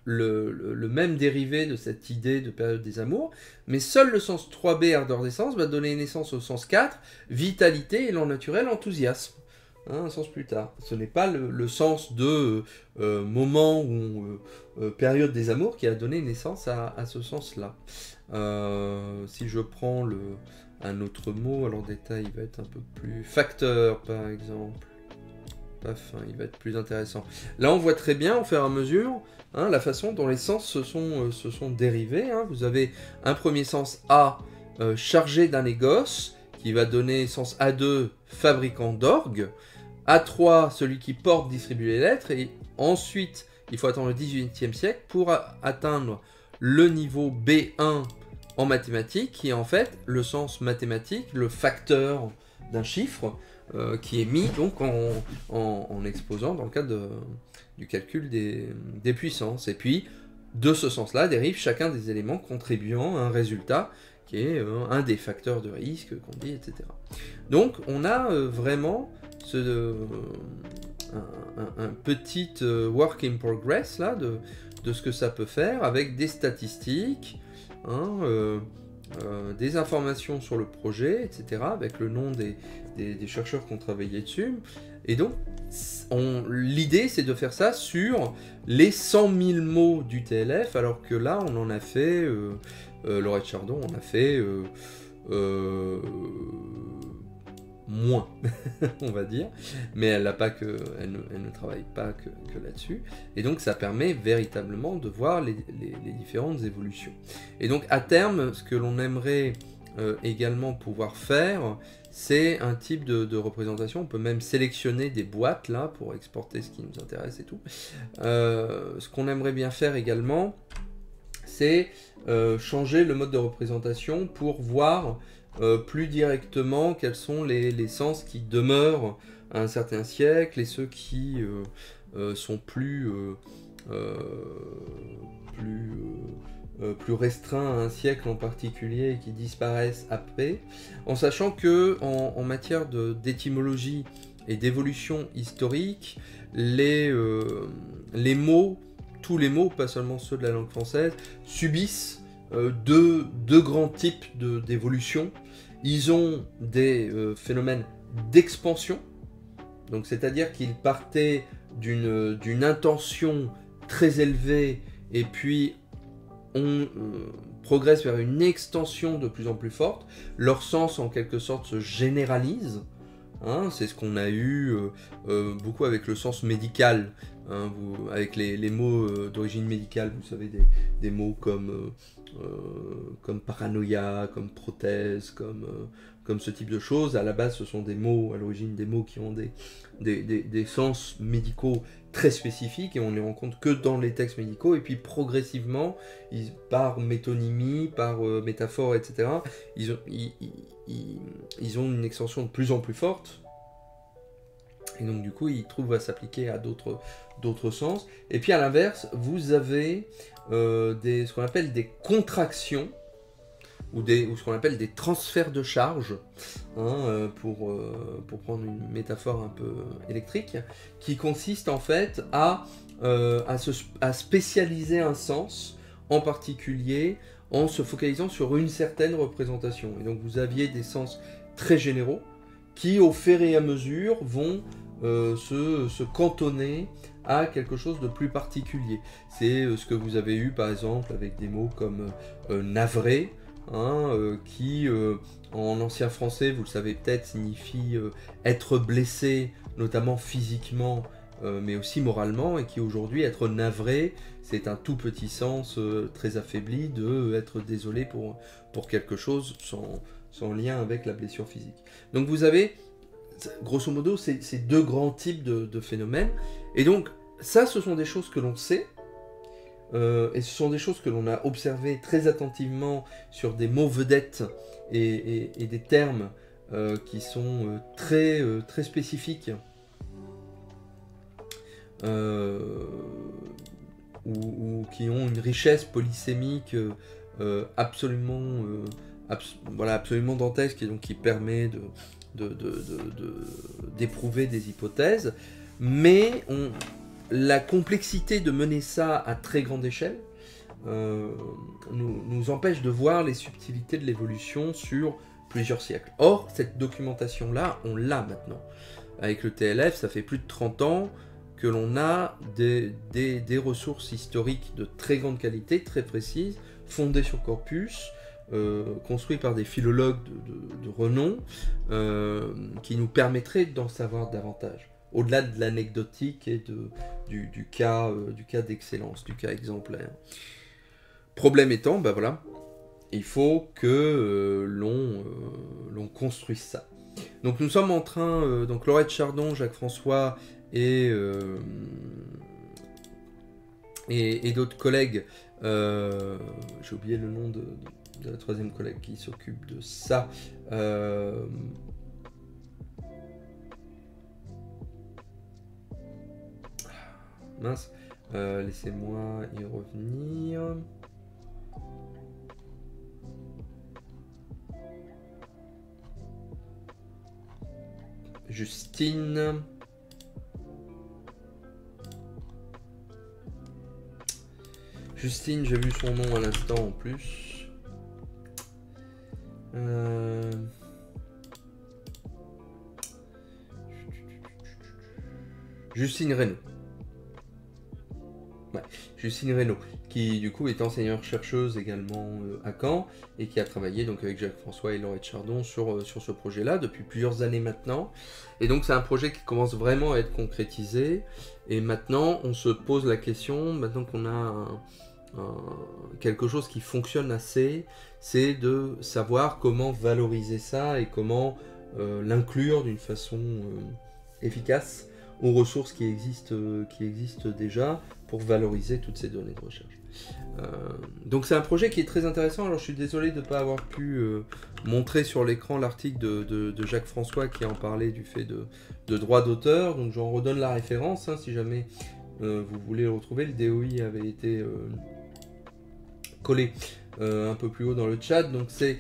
le même dérivé de cette idée de période des amours, mais seul le sens 3B, ardeur des sens, va donner naissance au sens 4, vitalité, élan naturel, enthousiasme. Hein, un sens plus tard. Ce n'est pas le sens de moment ou période des amours qui a donné naissance à ce sens-là. Si je prends un autre mot, alors détail, il va être un peu plus... Facteur, par exemple. Paf, hein, il va être plus intéressant. Là, on voit très bien, au fur et à mesure, hein, la façon dont les sens se sont dérivés. Hein. Vous avez un premier sens A, chargé d'un négoce, qui va donner sens A2, fabricant d'orgue. A3, celui qui porte, distribue les lettres. Et ensuite, il faut attendre le 18e siècle pour atteindre le niveau B1 en mathématiques, qui est en fait le sens mathématique, le facteur d'un chiffre, qui est mis donc en exposant dans le cadre du calcul des puissances. Et puis, de ce sens-là, dérive chacun des éléments contribuant à un résultat, qui est un des facteurs de risque qu'on dit, etc. Donc, on a vraiment un petit work in progress là, de ce que ça peut faire, avec des statistiques, hein, des informations sur le projet, etc., avec le nom des chercheurs qui ont travaillé dessus. Et donc, l'idée, c'est de faire ça sur les 100 000 mots du TLF, alors que là, on en a fait, Laurette Chardon, on a fait moins, on va dire, mais elle ne travaille pas que là-dessus, et donc ça permet véritablement de voir les différentes évolutions. Et donc à terme, ce que l'on aimerait également pouvoir faire, c'est un type de représentation. On peut même sélectionner des boîtes là pour exporter ce qui nous intéresse et tout. Ce qu'on aimerait bien faire également, c'est changer le mode de représentation pour voir plus directement quels sont les sens qui demeurent à un certain siècle et ceux qui sont plus restreints à un siècle en particulier et qui disparaissent après, en sachant que en matière d'étymologie et d'évolution historique, les mots, tous les mots, pas seulement ceux de la langue française, subissent deux grands types d'évolution. Ils ont des phénomènes d'expansion, donc c'est-à-dire qu'ils partaient d'une intention très élevée et puis on progresse vers une extension de plus en plus forte. Leur sens en quelque sorte se généralise. Hein, c'est ce qu'on a eu beaucoup avec le sens médical, hein, avec les mots d'origine médicale, vous savez, des mots comme paranoïa, comme prothèse, comme ce type de choses. À la base, ce sont des mots, à l'origine, des mots qui ont des sens médicaux très spécifiques, et on ne les rencontre que dans les textes médicaux, et puis progressivement, par métonymie, par métaphore, etc., ils ont une extension de plus en plus forte, et donc du coup ils trouvent à s'appliquer à d'autres sens. Et puis à l'inverse, vous avez ce qu'on appelle des contractions ou ce qu'on appelle des transferts de charge, hein, pour prendre une métaphore un peu électrique, qui consiste en fait à spécialiser un sens en particulier en se focalisant sur une certaine représentation. Et donc vous aviez des sens très généraux qui au fur et à mesure vont se cantonner à quelque chose de plus particulier. C'est ce que vous avez eu par exemple avec des mots comme navré, hein, qui en ancien français, vous le savez peut-être, signifie être blessé, notamment physiquement, mais aussi moralement, et qui aujourd'hui, être navré, c'est un tout petit sens très affaibli de être désolé pour quelque chose sans lien avec la blessure physique. Donc vous avez, grosso modo, ces deux grands types de phénomènes, et donc ça, ce sont des choses que l'on sait, et ce sont des choses que l'on a observées très attentivement sur des mots vedettes et des termes qui sont très spécifiques, ou qui ont une richesse polysémique absolument dantesque, et donc qui permet d'éprouver des hypothèses, mais la complexité de mener ça à très grande échelle nous empêche de voir les subtilités de l'évolution sur plusieurs siècles. Or, cette documentation-là, on l'a maintenant. Avec le TLF, ça fait plus de 30 ans que l'on a des ressources historiques de très grande qualité, très précises, fondées sur corpus, construits par des philologues de renom, qui nous permettraient d'en savoir davantage, au-delà de l'anecdotique et du cas d'excellence, du cas exemplaire. Problème étant, ben voilà, il faut que l'on construise ça. Donc nous sommes en train, donc Laurette Chardon, Jacques François et d'autres collègues, j'ai oublié le nom de la troisième collègue qui s'occupe de ça, mince, laissez-moi y revenir. Justine. Justine, j'ai vu son nom à l'instant en plus. Justine Reynaud. Ouais, Justine Reynaud, qui du coup est enseignante-chercheuse également à Caen, et qui a travaillé donc avec Jacques François et Laurette Chardon sur ce projet-là depuis plusieurs années maintenant. Et donc c'est un projet qui commence vraiment à être concrétisé, et maintenant on se pose la question, maintenant qu'on a quelque chose qui fonctionne assez, c'est de savoir comment valoriser ça et comment l'inclure d'une façon efficace aux ressources qui existent déjà, pour valoriser toutes ces données de recherche. Donc c'est un projet qui est très intéressant. Alors je suis désolé de ne pas avoir pu montrer sur l'écran l'article de Jacques François qui en parlait du fait de droit d'auteur, donc j'en redonne la référence, hein, si jamais vous voulez le retrouver. Le DOI avait été collé un peu plus haut dans le chat. Donc c'est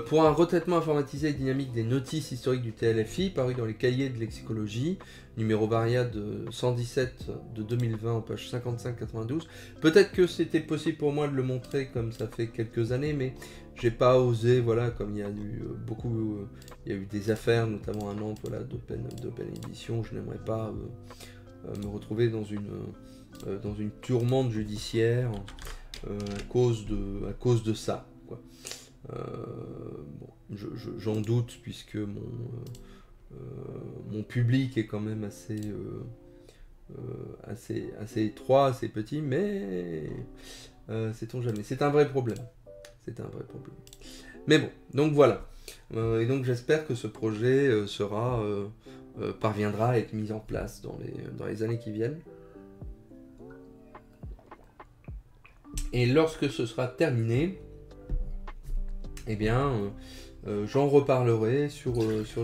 pour un retraitement informatisé et dynamique des notices historiques du TLFI, paru dans les cahiers de lexicologie, numéro variade 117 de 2020 en page 55-92. Peut-être que c'était possible pour moi de le montrer comme ça fait quelques années, mais j'ai pas osé, voilà, comme il y a eu il y a eu des affaires, notamment à Nantes, voilà, d'open édition. Je n'aimerais pas me retrouver dans une tourmente judiciaire à cause de ça, quoi. Bon, j'en doute, puisque mon public est quand même assez étroit, assez petit, mais sait-on jamais. C'est un vrai problème. C'est un vrai problème. Mais bon, donc voilà. Et donc j'espère que ce projet parviendra à être mis en place dans les années qui viennent. Et lorsque ce sera terminé, eh bien, J'en reparlerai sur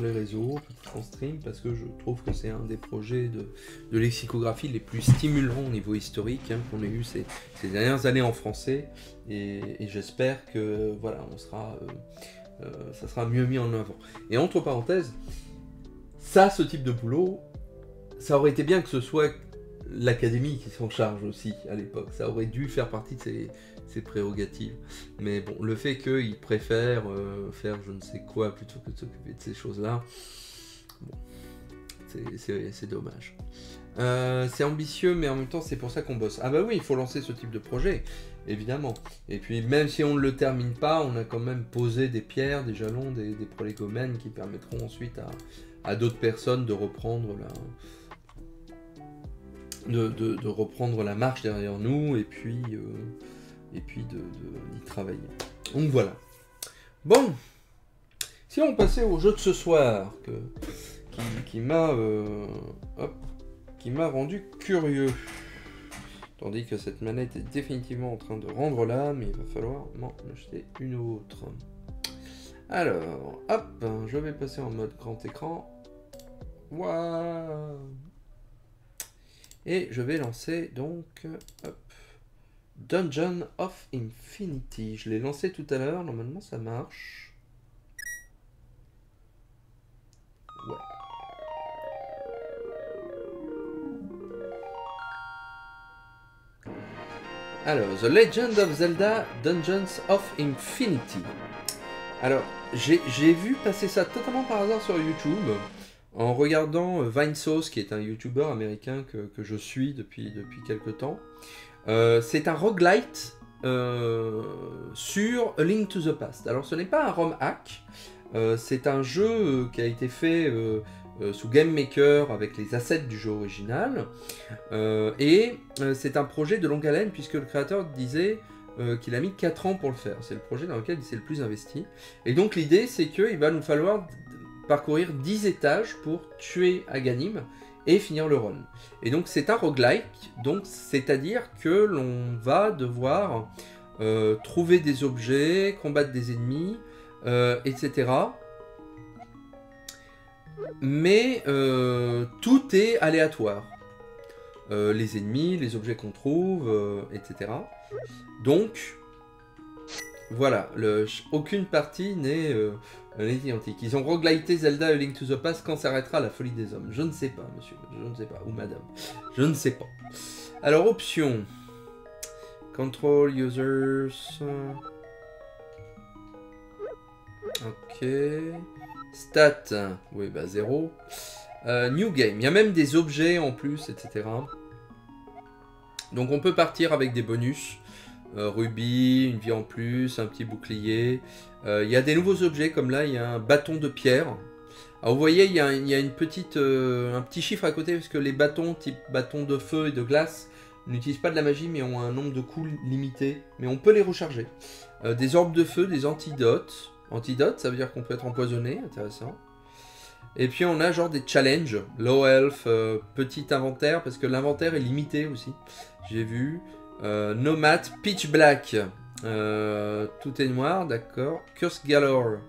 les réseaux, en stream, parce que je trouve que c'est un des projets de lexicographie les plus stimulants au niveau historique hein, qu'on ait eu ces dernières années en français. Et j'espère que voilà, ça sera mieux mis en avant. Et entre parenthèses, ce type de boulot, ça aurait été bien que ce soit l'académie qui s'en charge aussi à l'époque. Ça aurait dû faire partie de ses prérogatives. Mais bon, le fait qu'ils préfèrent faire je ne sais quoi plutôt que de s'occuper de ces choses-là, bon, c'est dommage. C'est ambitieux, mais en même temps, c'est pour ça qu'on bosse. Ah bah oui, il faut lancer ce type de projet, évidemment. Et puis, même si on ne le termine pas, on a quand même posé des pierres, des jalons, des prolégomènes qui permettront ensuite à d'autres personnes de reprendre de reprendre la marche derrière nous et puis d'y travailler. Donc voilà. Bon, si on passait au jeu de ce soir qui m'a rendu curieux. Tandis que cette manette est définitivement en train de rendre l'âme, il va falloir m'en acheter une autre. Alors, hop, je vais passer en mode grand écran. Waouh! Et je vais lancer donc hop, Dungeon of Infinity. Je l'ai lancé tout à l'heure, normalement ça marche. Ouais. Alors, The Legend of Zelda Dungeons of Infinity. Alors, j'ai vu passer ça totalement par hasard sur YouTube. En regardant Vinesauce, qui est un YouTuber américain que je suis depuis quelques temps. C'est un roguelite sur A Link to the Past. Alors ce n'est pas un ROM hack, c'est un jeu qui a été fait sous Game Maker avec les assets du jeu original. C'est un projet de longue haleine puisque le créateur disait qu'il a mis 4 ans pour le faire. C'est le projet dans lequel il s'est le plus investi. Et donc l'idée c'est qu'il va nous falloir parcourir 10 étages pour tuer Aghanim et finir le run. Et donc c'est un roguelike, donc c'est-à-dire que l'on va devoir trouver des objets, combattre des ennemis, etc. Mais tout est aléatoire. Les ennemis, les objets qu'on trouve, etc. Donc voilà, aucune partie n'est identique. Ils ont roguelité Zelda A Link to the Past, quand s'arrêtera la folie des hommes. Je ne sais pas, monsieur, je ne sais pas, ou madame, je ne sais pas. Alors, options. Control users. Ok. Stats. Oui, bah 0. New game. Il y a même des objets en plus, etc. Donc on peut partir avec des bonus. Rubis, une vie en plus, un petit bouclier. Il y a des nouveaux objets, comme là, il y a un bâton de pierre. Alors vous voyez, il y a un petit chiffre à côté, parce que les bâtons, type bâton de feu et de glace, n'utilisent pas de la magie, mais ont un nombre de coups limité. Mais on peut les recharger. Des orbes de feu, des antidotes. Antidotes, ça veut dire qu'on peut être empoisonné, intéressant. Et puis on a genre des challenges, low health, petit inventaire, parce que l'inventaire est limité aussi, j'ai vu. Nomad, pitch black, tout est noir, d'accord. Curse galore,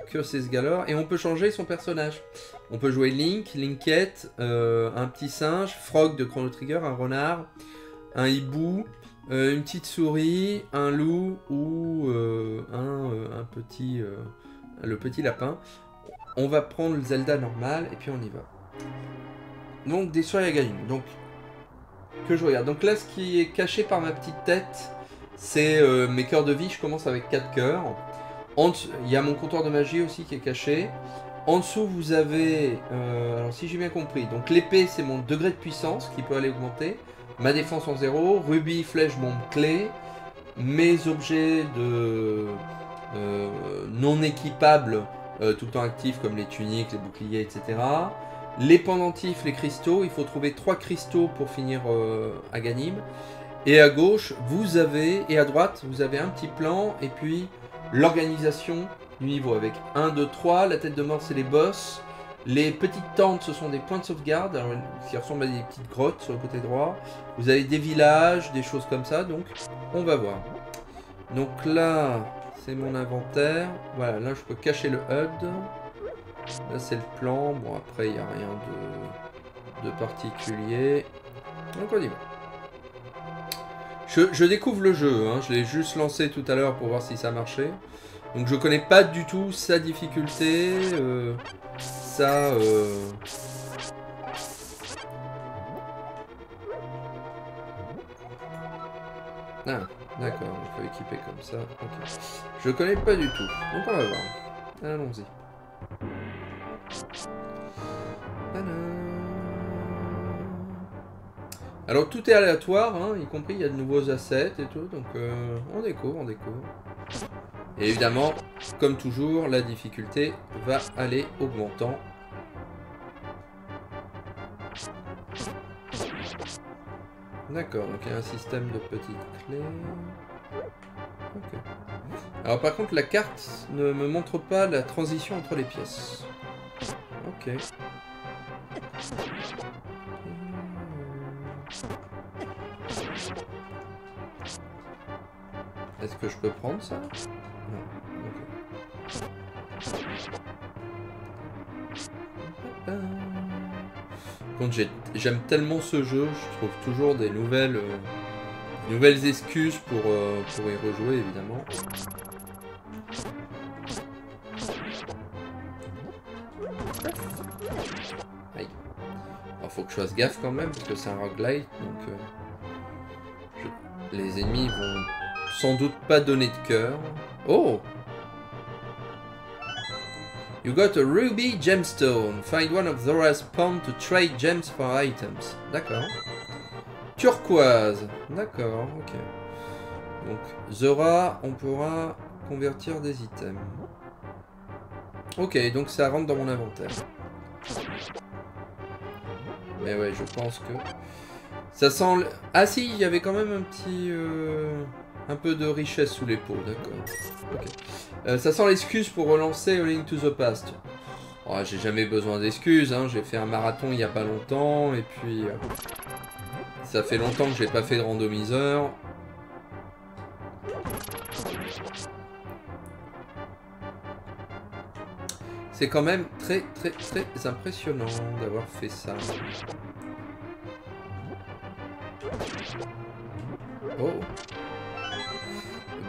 Curses galore, et on peut changer son personnage. On peut jouer Link, Linkette, un petit singe, Frog de Chrono Trigger, un renard, un hibou, une petite souris, un loup ou le petit lapin. On va prendre le Zelda normal et puis on y va. Donc des soins à gagner. Donc que je regarde. Donc là, ce qui est caché par ma petite tête, c'est mes cœurs de vie. Je commence avec 4 cœurs. Il y a mon comptoir de magie aussi qui est caché. En dessous, vous avez, alors si j'ai bien compris, donc l'épée, c'est mon degré de puissance qui peut aller augmenter. Ma défense en 0. Rubis, flèche, bombe, clé. Mes objets de non équipables, tout le temps actifs, comme les tuniques, les boucliers, etc. Les pendentifs, les cristaux, il faut trouver 3 cristaux pour finir Aghanim. Et à gauche, et à droite, vous avez un petit plan, et puis l'organisation du niveau avec 1, 2, 3, la tête de mort c'est les boss, les petites tentes ce sont des points de sauvegarde, alors, qui ressemblent à des petites grottes sur le côté droit. Vous avez des villages, des choses comme ça, donc on va voir. Donc là, c'est mon inventaire. Voilà, là je peux cacher le HUD. Là c'est le plan. Bon après il n'y a rien de particulier. Donc on y va. Je découvre le jeu, hein. Je l'ai juste lancé tout à l'heure pour voir si ça marchait. Donc je connais pas du tout sa difficulté, Ah, d'accord, il faut équiper comme ça. Ok. Je connais pas du tout. Donc on va voir. Allons-y. Alors tout est aléatoire, hein, y compris il y a de nouveaux assets et tout, donc on découvre, on découvre. Et évidemment, comme toujours, la difficulté va aller augmentant. D'accord, donc il y a un système de petites clés. Ok. Alors par contre, la carte ne me montre pas la transition entre les pièces. Ok. Est-ce que je peux prendre ça? Non. Ok. Quand j'aime tellement ce jeu, je trouve toujours des nouvelles excuses pour y rejouer, évidemment. Aïe. Alors faut que je fasse gaffe quand même, parce que c'est un roguelite, donc les ennemis vont sans doute pas donner de cœur. Oh! You got a ruby gemstone. Find one of Zora's pond to trade gems for items. D'accord. Turquoise. D'accord, ok. Donc, Zora, on pourra convertir des items. Ok, donc ça rentre dans mon inventaire. Mais ouais, je pense que... Ça sent... Ah si, il y avait quand même un petit... un peu de richesse sous l'épaule, d'accord. Ok. Ça sent l'excuse pour relancer A Link to the Past. Oh, j'ai jamais besoin d'excuses, hein. J'ai fait un marathon il y a pas longtemps, et puis... ça fait longtemps que j'ai pas fait de randomiseur. C'est quand même très impressionnant d'avoir fait ça. Oh.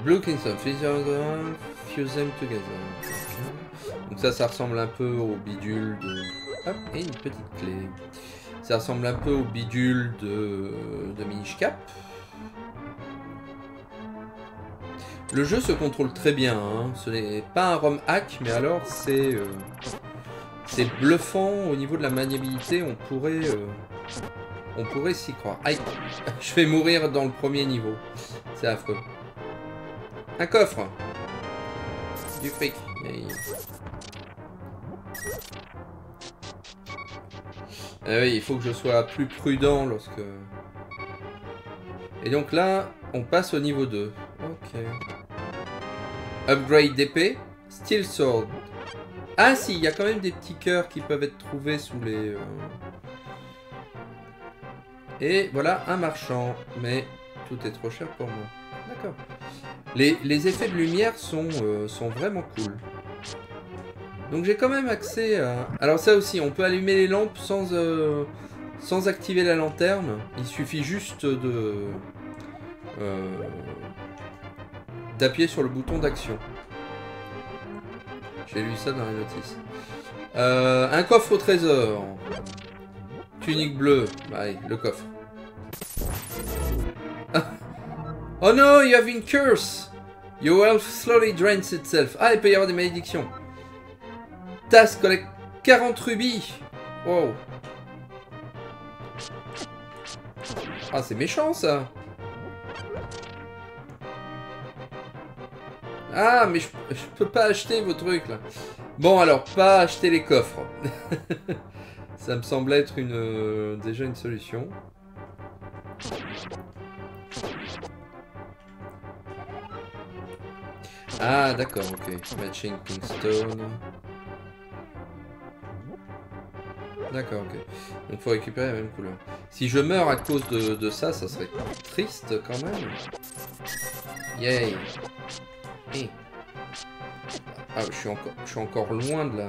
Blue Kingston, fuse them together. Okay. Donc ça ressemble un peu au bidule de... Hop, et une petite clé. Ça ressemble un peu au bidule de Minish Cap. Le jeu se contrôle très bien, hein. Ce n'est pas un ROM hack, mais alors c'est bluffant au niveau de la maniabilité, on pourrait s'y croire. Aïe, je vais mourir dans le premier niveau, c'est affreux. Un coffre. Du fric. Oui, il faut que je sois plus prudent lorsque... Et donc là, on passe au niveau 2. Ok. Upgrade d'épée. Steel Sword. Ah si, il y a quand même des petits cœurs qui peuvent être trouvés sous les... Et voilà, un marchand. Mais tout est trop cher pour moi. D'accord. Les effets de lumière sont vraiment cool. Donc j'ai quand même accès à... Alors ça aussi, on peut allumer les lampes sans activer la lanterne. Il suffit juste d'appuyer sur le bouton d'action. J'ai lu ça dans la notice. Un coffre au trésor. Tunique bleue. Allez, le coffre. Oh no, you have been cursed. Your wealth slowly drains itself. Ah, il peut y avoir des malédictions. Task collecte 40 rubis. Wow. Ah, c'est méchant ça. Ah, mais je peux pas acheter vos trucs là. Bon, alors, pas acheter les coffres. Ça me semble être déjà une solution. Ah, d'accord, ok. Matching Kingstone. D'accord, ok. Donc faut récupérer la même couleur. Si je meurs à cause de ça, ça serait triste quand même. Yay. Hey. Ah, je suis encore loin de la...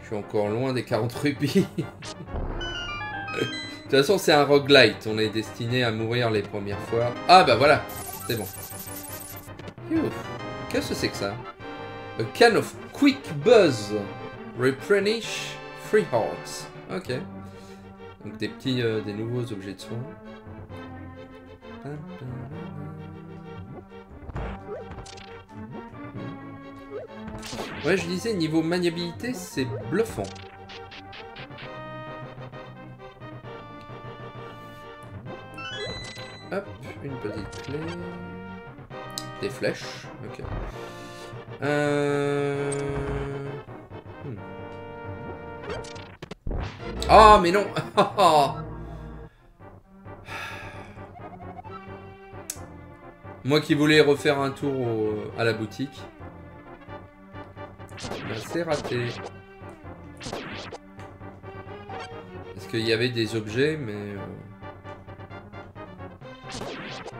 Je suis encore loin des 40 rubis. De toute façon, c'est un roguelite. On est destiné à mourir les premières fois. Ah, bah voilà. C'est bon. Qu'est-ce que c'est que ça? A can of quick buzz. Replenish 3 hearts. Ok. Donc des petits, des nouveaux objets de soins. Ouais, je disais, niveau maniabilité, c'est bluffant. Hop, une petite clé. Des flèches, ok. Oh, mais non. Moi qui voulais refaire un tour à la boutique. Ben, c'est raté. Parce qu'il y avait des objets, mais...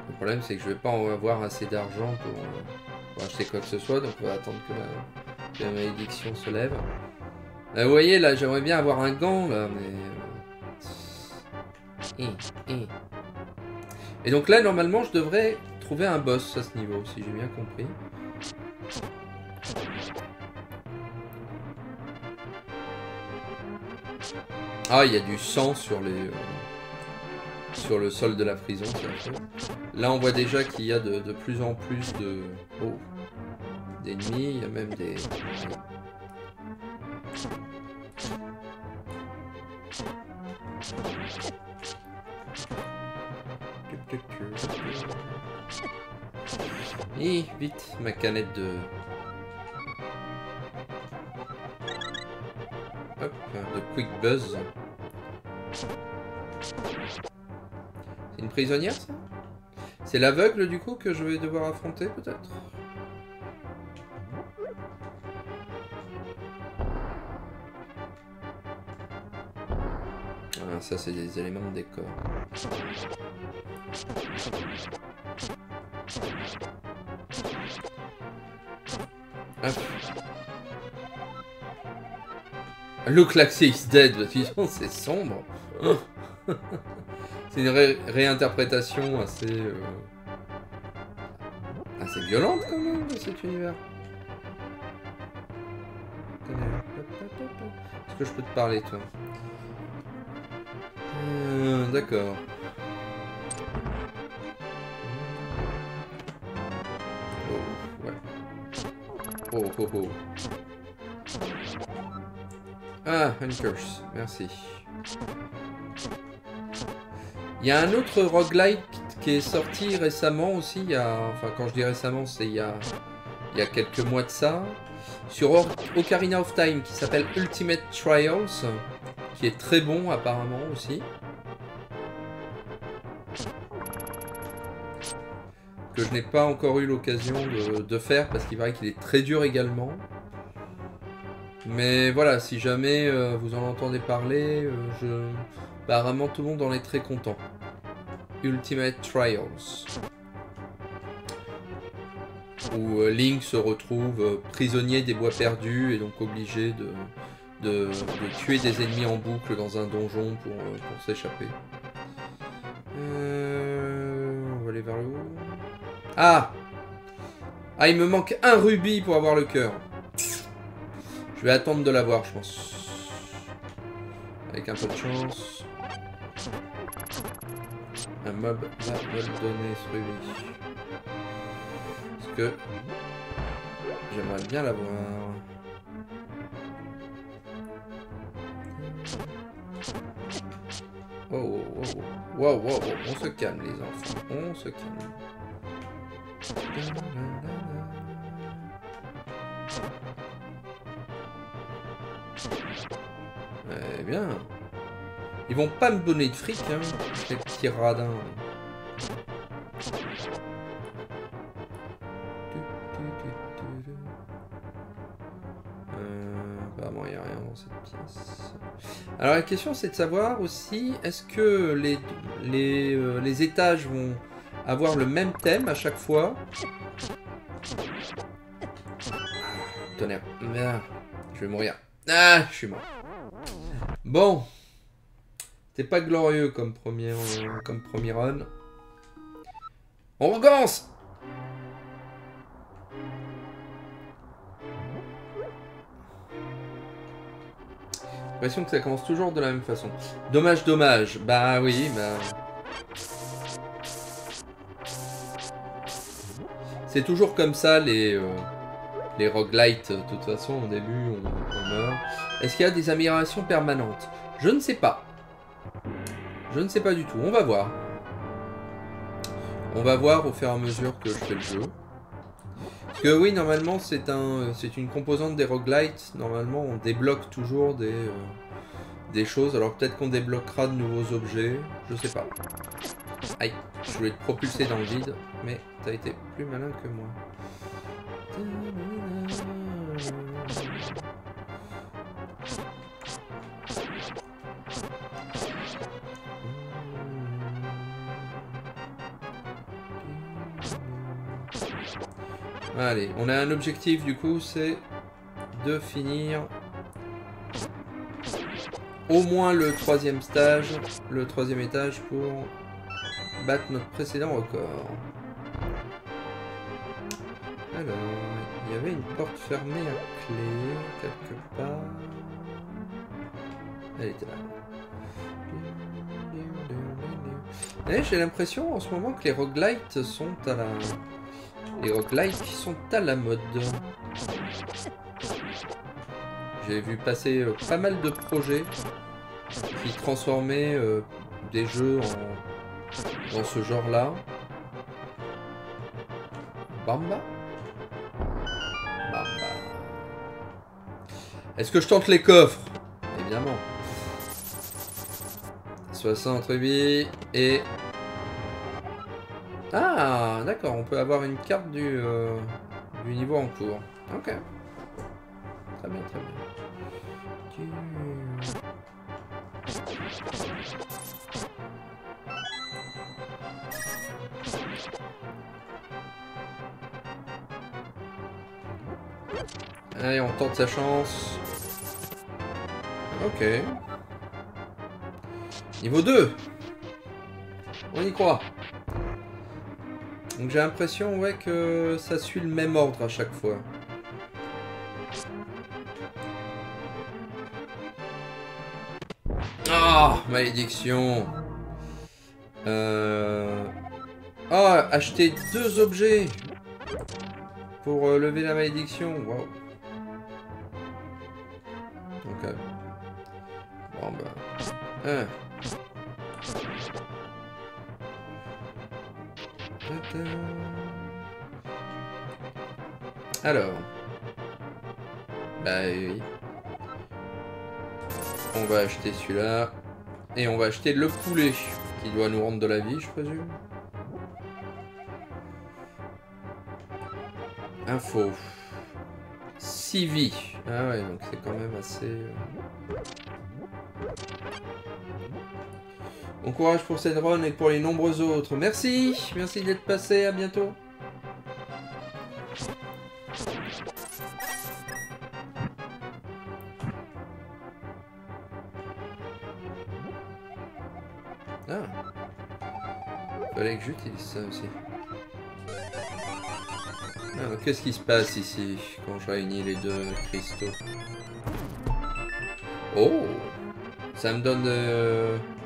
Le problème, c'est que je vais pas avoir assez d'argent pour acheter quoi que ce soit, donc on va attendre que la malédiction se lève. Vous voyez, là, j'aimerais bien avoir un gant, là, mais... Et donc là, normalement, je devrais trouver un boss à ce niveau, si j'ai bien compris. Ah, il y a du sang sur les... sur le sol de la prison, c'est là, on voit déjà qu'il y a de plus en plus de... Oh, d'ennemis, il y a même des... Et vite, ma canette de... Hop, de Quick Buzz. C'est une prisonnière, ça? C'est l'aveugle, du coup, que je vais devoir affronter, peut-être? Ah, ça, c'est des éléments de décor. Hop. Look like he's dead. Disons, c'est sombre. C'est une réinterprétation assez... assez violente, quand même, de cet univers. Est-ce que je peux te parler, toi? D'accord. Oh, ouais. Oh, oh, oh. Ah, une curse. Merci. Il y a un autre roguelite qui est sorti récemment aussi. Enfin, quand je dis récemment, c'est il y a quelques mois de ça. Sur Ocarina of Time, qui s'appelle Ultimate Trials. Qui est très bon, apparemment, aussi. Que je n'ai pas encore eu l'occasion de faire, parce qu'il paraît qu'il est très dur également. Mais voilà, si jamais vous en entendez parler, apparemment tout le monde en est très content. Ultimate Trials. Où Link se retrouve prisonnier des bois perdus et donc obligé de tuer des ennemis en boucle dans un donjon pour s'échapper. On va aller vers le haut. Ah! Ah, il me manque un rubis pour avoir le cœur. Je vais attendre de l'avoir, je pense. Avec un peu de chance. Un mob va me le donner, ce rubis. Parce que j'aimerais bien l'avoir. Oh, oh, oh, oh. Wow, wow, wow. On se calme, les enfants. On se calme. Eh bien. Ils vont pas me donner de fric, hein, ces petits radins. Apparemment, il n'y a rien dans cette pièce. Alors, la question, c'est de savoir aussi, est-ce que les étages vont avoir le même thème à chaque fois. Tonnerre. Ah, je vais mourir. Ah, je suis mort. Bon. C'est pas glorieux comme premier run. On recommence. J'ai l'impression que ça commence toujours de la même façon. Dommage, dommage. Bah oui, bah... C'est toujours comme ça, les roguelites. De toute façon, au début, on meurt. Est-ce qu'il y a des améliorations permanentes? Je ne sais pas. Je ne sais pas du tout. On va voir. On va voir au fur et à mesure que je fais le jeu. Parce que oui, normalement, c'est une composante des roguelites. Normalement, on débloque toujours des choses. Alors peut-être qu'on débloquera de nouveaux objets. Je sais pas. Aïe, je voulais te propulser dans le vide, mais t'as été plus malin que moi. Allez, on a un objectif du coup, c'est de finir au moins le troisième étage pour battre notre précédent record. Alors, il y avait une porte fermée à clé quelque part. Elle était là. Et j'ai l'impression en ce moment que les roguelites sont à la... Les roguelites sont à la mode. J'ai vu passer pas mal de projets qui transformaient des jeux dans ce genre-là. Bamba. Bamba. Est-ce que je tente les coffres? Évidemment. 60 rubis et... Ah, d'accord, on peut avoir une carte du niveau en cours. Ok. Très bien, très bien. Allez, on tente sa chance. Ok. Niveau 2. On y croit. Donc j'ai l'impression ouais, que ça suit le même ordre à chaque fois. Ah, malédiction. Ah, acheter 2 objets pour lever la malédiction. Waouh. Ok. Bon bah. Alors. Bah oui. On va acheter celui-là. Et on va acheter le poulet. Qui doit nous rendre de la vie, je présume. Info. 6 vies. Ah ouais, donc c'est quand même assez... Bon courage pour cette run et pour les nombreux autres. Merci. Merci d'être passé. À bientôt. Ah. Fallait que j'utilise ça aussi. Ah, qu'est-ce qui se passe ici quand je réunis les 2 cristaux? Oh! Ça me donne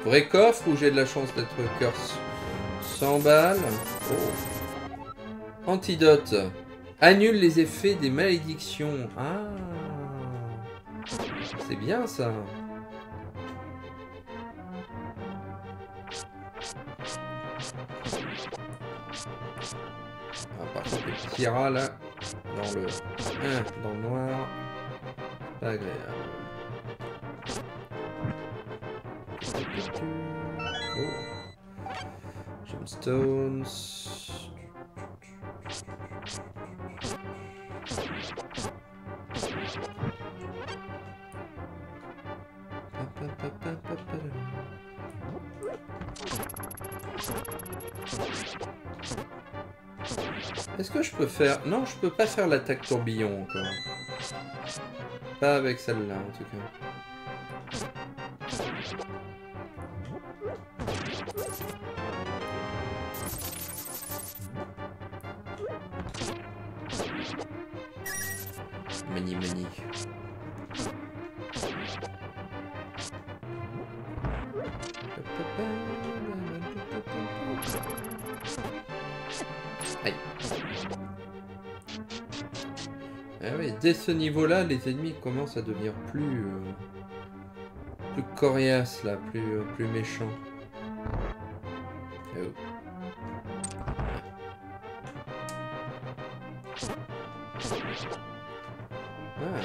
vrai coffre ou j'ai de la chance d'être curse? 100 balles. Oh. Antidote. Annule les effets des malédictions. Ah. C'est bien ça. Ah, par contre, le petit rat là, dans le noir, pas agréable. Oh. Gemstones. Est-ce que je peux faire... Non, je peux pas faire l'attaque tourbillon encore. Pas avec celle-là, en tout cas. Mani, mani. Aïe. Ah oui, dès ce niveau-là, les ennemis commencent à devenir plus coriaces, là, plus méchants. Oh. Ah.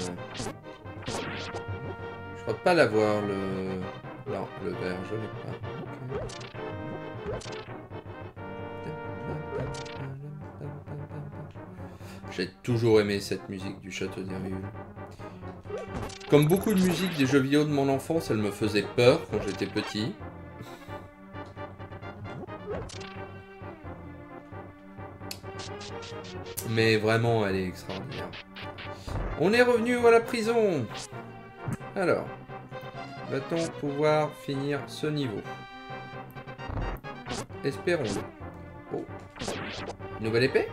Je crois pas l'avoir, le... Non, le vert, je l'ai pas. Okay. J'ai toujours aimé cette musique du Château d'Hyrule. Comme beaucoup de musiques des jeux vidéo de mon enfance, elle me faisait peur quand j'étais petit. Mais vraiment, elle est extraordinaire. On est revenu à la prison. Alors, va-t-on pouvoir finir ce niveau? Espérons-le. Oh. Nouvelle épée?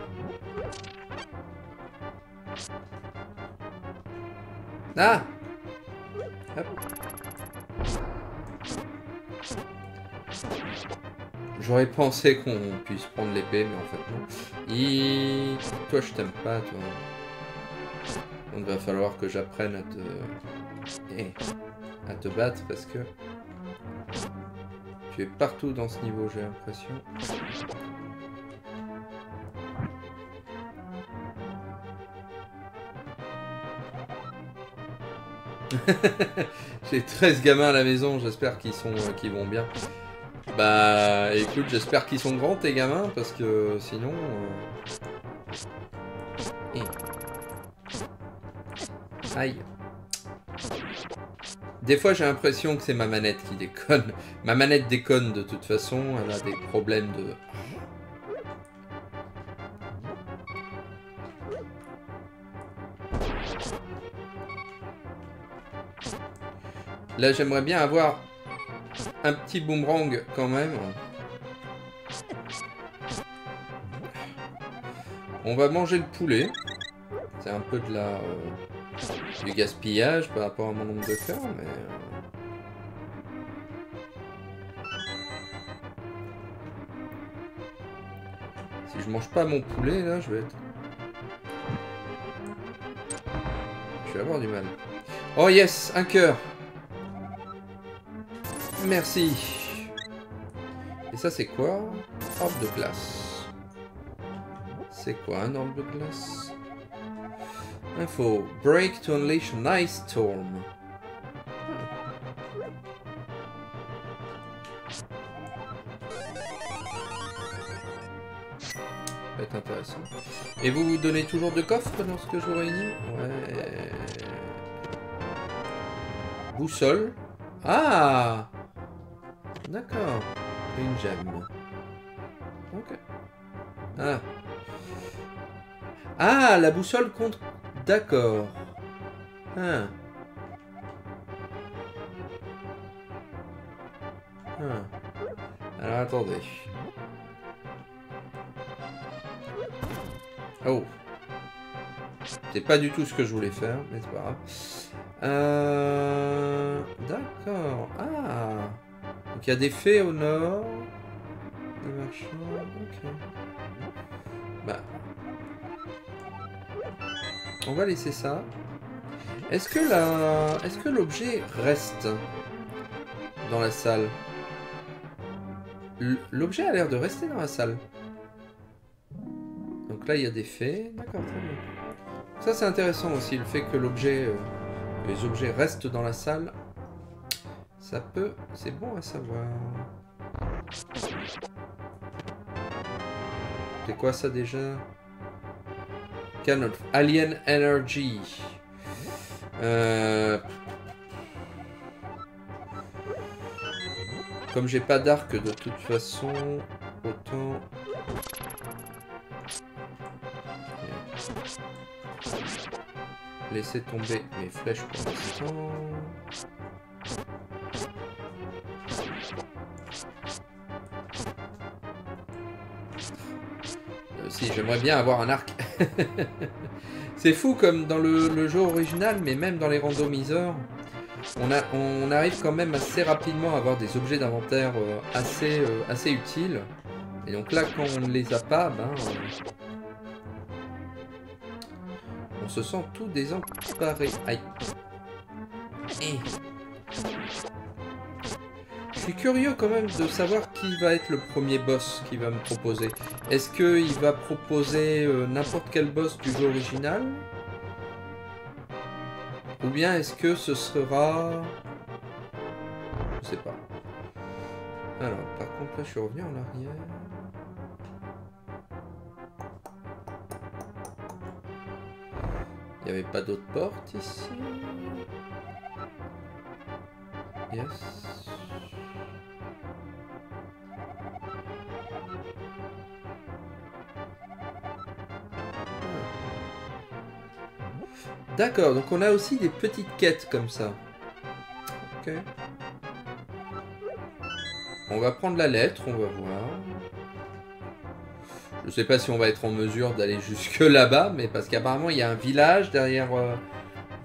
Ah! Hop. J'aurais pensé qu'on puisse prendre l'épée, mais en fait non. Toi, je t'aime pas, toi. Donc, va falloir que j'apprenne à te battre parce que tu es partout dans ce niveau, j'ai l'impression. J'ai 13 gamins à la maison, j'espère qu'ils vont bien. Bah écoute, j'espère qu'ils sont grands tes gamins parce que sinon... Aïe. Des fois j'ai l'impression que c'est ma manette qui déconne. Ma manette déconne de toute façon, elle a des problèmes de... Là j'aimerais bien avoir un petit boomerang quand même. On va manger le poulet. C'est un peu de la... du gaspillage par rapport à mon nombre de cœurs, mais... Si je mange pas mon poulet, là, je vais être... Je vais avoir du mal. Oh yes, un cœur. Merci. Et ça, c'est quoi? Orbe de glace. C'est quoi un orbe de glace? Info. Break to unleash an ice storm. Ça va être intéressant. Et vous vous donnez toujours de coffres lorsque je vous réunis? Ouais. Boussole. Ah! D'accord. Une gemme. Ok. Ah. Ah, la boussole compte... D'accord. Ah. Ah. Alors, attendez. Oh. C'est pas du tout ce que je voulais faire, mais c'est pas grave. D'accord. Ah. Donc il y a des fées au nord. Des marchands. Ok. Bah. On va laisser ça. Est-ce que l'objet reste dans la salle? L'objet a l'air de rester dans la salle. Donc là, il y a des fées. D'accord, très bien. Ça, c'est intéressant aussi, le fait que les objets restent dans la salle. Ça peut... C'est bon à savoir. C'est quoi ça déjà? Cannon. Alien Energy. Comme j'ai pas d'arc de toute façon, autant... Laisser tomber mes flèches pour l'instant. Si, j'aimerais bien avoir un arc. C'est fou comme dans le jeu original, mais même dans les randomiseurs, on arrive quand même assez rapidement à avoir des objets d'inventaire assez utiles. Et donc là, quand on ne les a pas, ben, on se sent tout désemparé. Aïe. Et... Je suis curieux quand même de savoir qui va être le premier boss qu'il va me proposer. Est-ce qu'il va proposer n'importe quel boss du jeu original? Ou bien est-ce que ce sera... Je sais pas. Alors, par contre, là, je suis revenu en arrière. Il n'y avait pas d'autres portes ici. Yes. D'accord, donc on a aussi des petites quêtes comme ça. Ok. On va prendre la lettre, on va voir. Je sais pas si on va être en mesure d'aller jusque là-bas, mais parce qu'apparemment il y a un village derrière,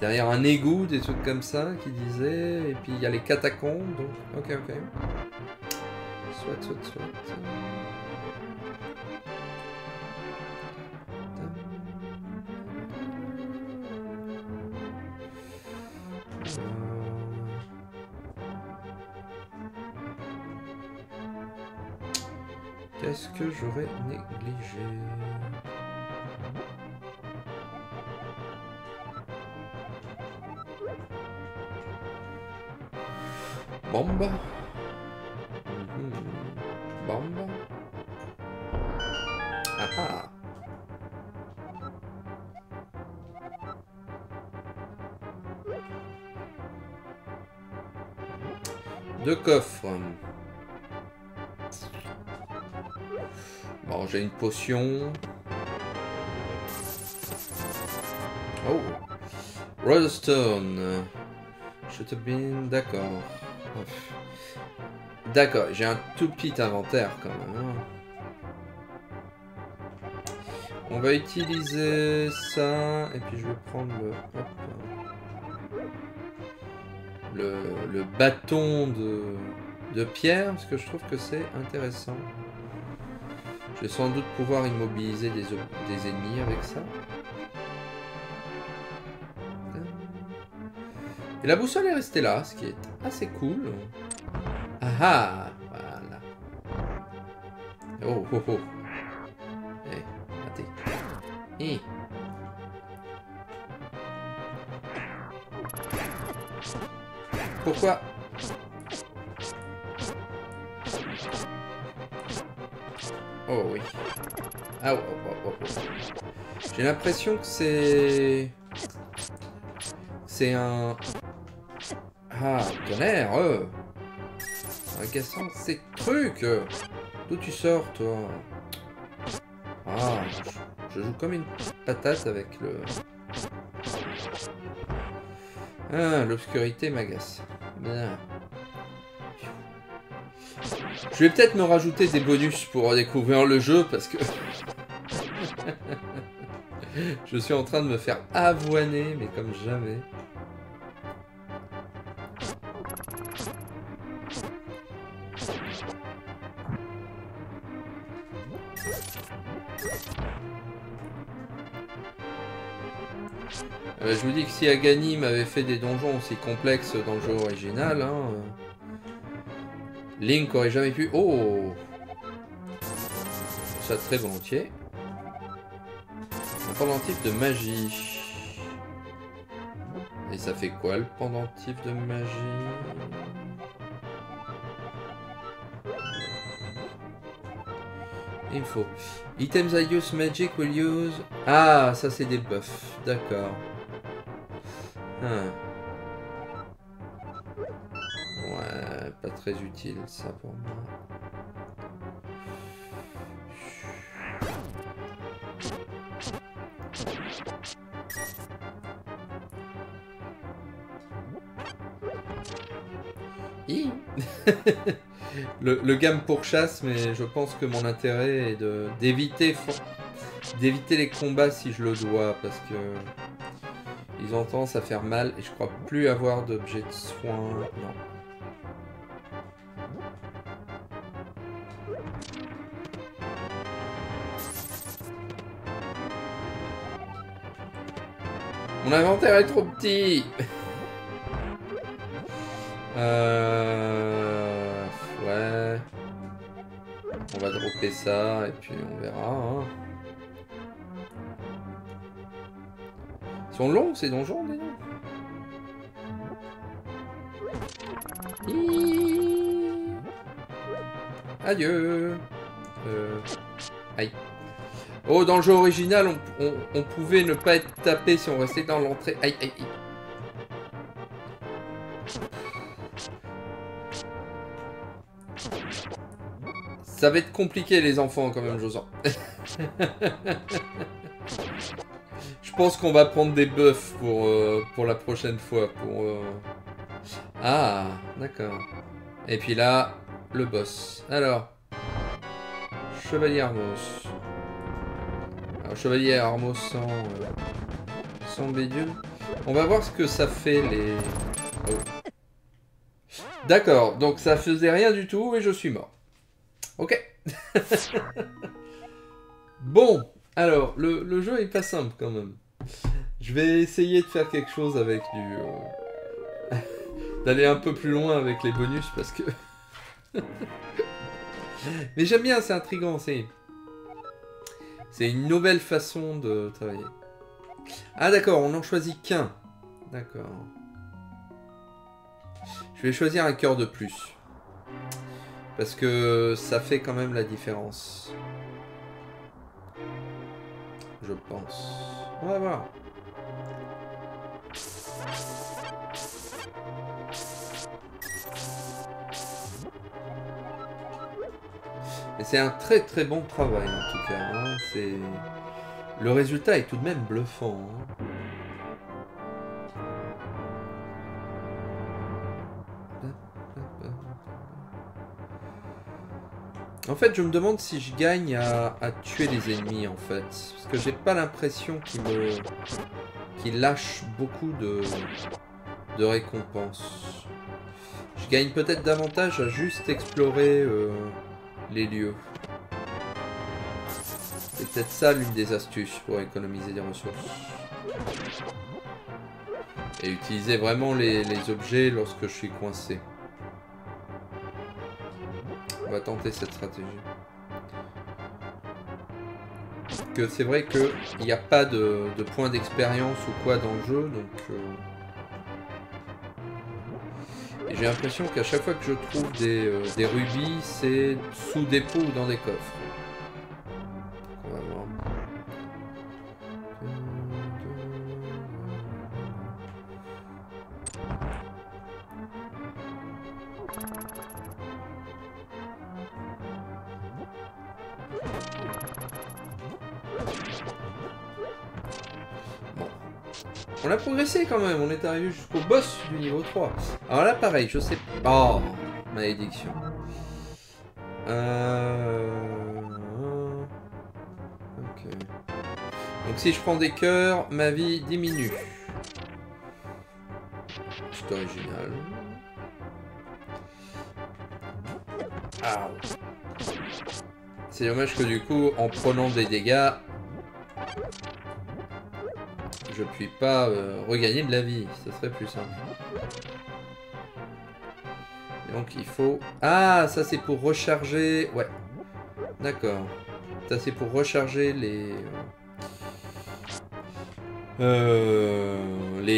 derrière un égout, des trucs comme ça qui disaient, et puis il y a les catacombes, donc ok. Soit. Qu'est-ce que j'aurais négligé? Bomba. Bomba. Ah. Deux coffres. Bon, j'ai une potion. Oh. Roadstone. Shoot bin, d'accord. D'accord, j'ai un tout petit inventaire quand même. Hein. On va utiliser ça. Et puis je vais prendre le bâton de pierre. Parce que je trouve que c'est intéressant. Je vais sans doute pouvoir immobiliser des ennemis avec ça. Et la boussole est restée là, ce qui est assez cool. Ah, voilà. Oh. Eh, raté. Eh. Pourquoi? Oh oui. Ah, oh. J'ai l'impression que c'est un... Ah, tonnerre, agaçant ces trucs. D'où tu sors, toi? Ah, je joue comme une patate avec le... Ah, l'obscurité m'agace. Bien. Je vais peut-être me rajouter des bonus pour découvrir le jeu, parce que... je suis en train de me faire avoiner, mais comme jamais. Je me dis que si Agani m'avait fait des donjons aussi complexes dans le jeu original, hein, Link aurait jamais pu... Oh! Ça très volontiers. Un pendentif de magie. Et ça fait quoi le pendentif de magie? Info. Items I use magic will use... Ah, ça c'est des buffs. D'accord. Ouais, pas très utile ça pour moi. Le game pourchasse, mais je pense que mon intérêt est d'éviter les combats si je le dois, parce que ils ont tendance à faire mal et je crois plus avoir d'objets de soin. Non. Mon inventaire est trop petit. Ouais. On va dropper ça et puis on verra. Hein. Ils sont longs ces donjons déjà. Adieu. Aïe. Oh, dans le jeu original, on pouvait ne pas être tapé si on restait dans l'entrée. Aïe, aïe, aïe. Ça va être compliqué les enfants quand même, Josan. Je pense qu'on va prendre des buffs pour la prochaine fois. Ah, d'accord. Et puis là, le boss. Alors, Chevalier Armos. Alors, Chevalier Armos sans bédieu. On va voir ce que ça fait les... Oh. D'accord, donc ça faisait rien du tout et je suis mort. Ok. Bon, alors, le jeu est pas simple quand même. Je vais essayer de faire quelque chose avec du... d'aller un peu plus loin avec les bonus parce que... Mais j'aime bien, c'est intriguant, c'est une nouvelle façon de travailler. Ah d'accord, on n'en choisit qu'un. D'accord. Je vais choisir un cœur de plus. Parce que ça fait quand même la différence. Je pense. On va voir. Et c'est un très très bon travail en tout cas. Hein. Le résultat est tout de même bluffant. Hein. En fait, je me demande si je gagne à tuer les ennemis, en fait. Parce que j'ai pas l'impression qu'ils lâchent beaucoup de récompenses. Je gagne peut-être davantage à juste explorer les lieux. C'est peut-être ça l'une des astuces pour économiser des ressources. Et utiliser vraiment les objets lorsque je suis coincé. On va tenter cette stratégie. Que c'est vrai qu'il n'y a pas de points d'expérience ou quoi dans le jeu, donc... Et j'ai l'impression qu'à chaque fois que je trouve des rubis, c'est sous dépôt ou dans des coffres. On va voir. On a progressé quand même, on est arrivé jusqu'au boss du niveau 3. Alors là pareil, je sais pas... Oh, malédiction. Ok. Donc si je prends des cœurs, ma vie diminue. C'est original. Ah. C'est dommage que du coup, en prenant des dégâts... je puis pas regagner de la vie, ça serait plus simple. Donc il faut... Ah, ça c'est pour recharger... Ouais. D'accord. Ça c'est pour recharger les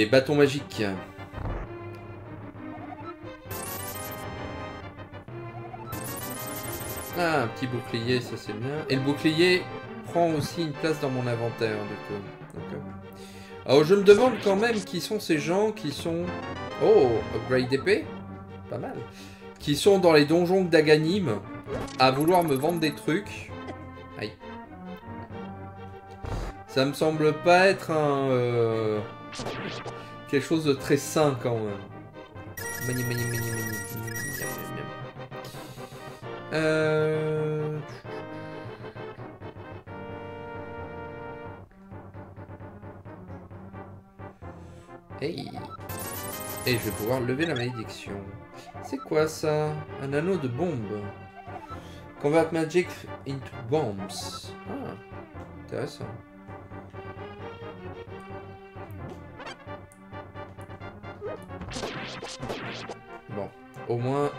bâtons magiques. Ah, un petit bouclier, ça c'est bien. Et le bouclier prend aussi une place dans mon inventaire, du coup. D'accord. Alors je me demande quand même qui sont ces gens qui sont... Oh, upgrade d'épée. Pas mal. Qui sont dans les donjons d'Aganim à vouloir me vendre des trucs. Aïe. Ça me semble pas être un... quelque chose de très sain quand même. Mani, mani, mani, mani. Miam, miam, miam. Hey. Et je vais pouvoir lever la malédiction. C'est quoi ça? Un anneau de bombe. Convert magic into bombs. Ah, intéressant. Bon, au moins...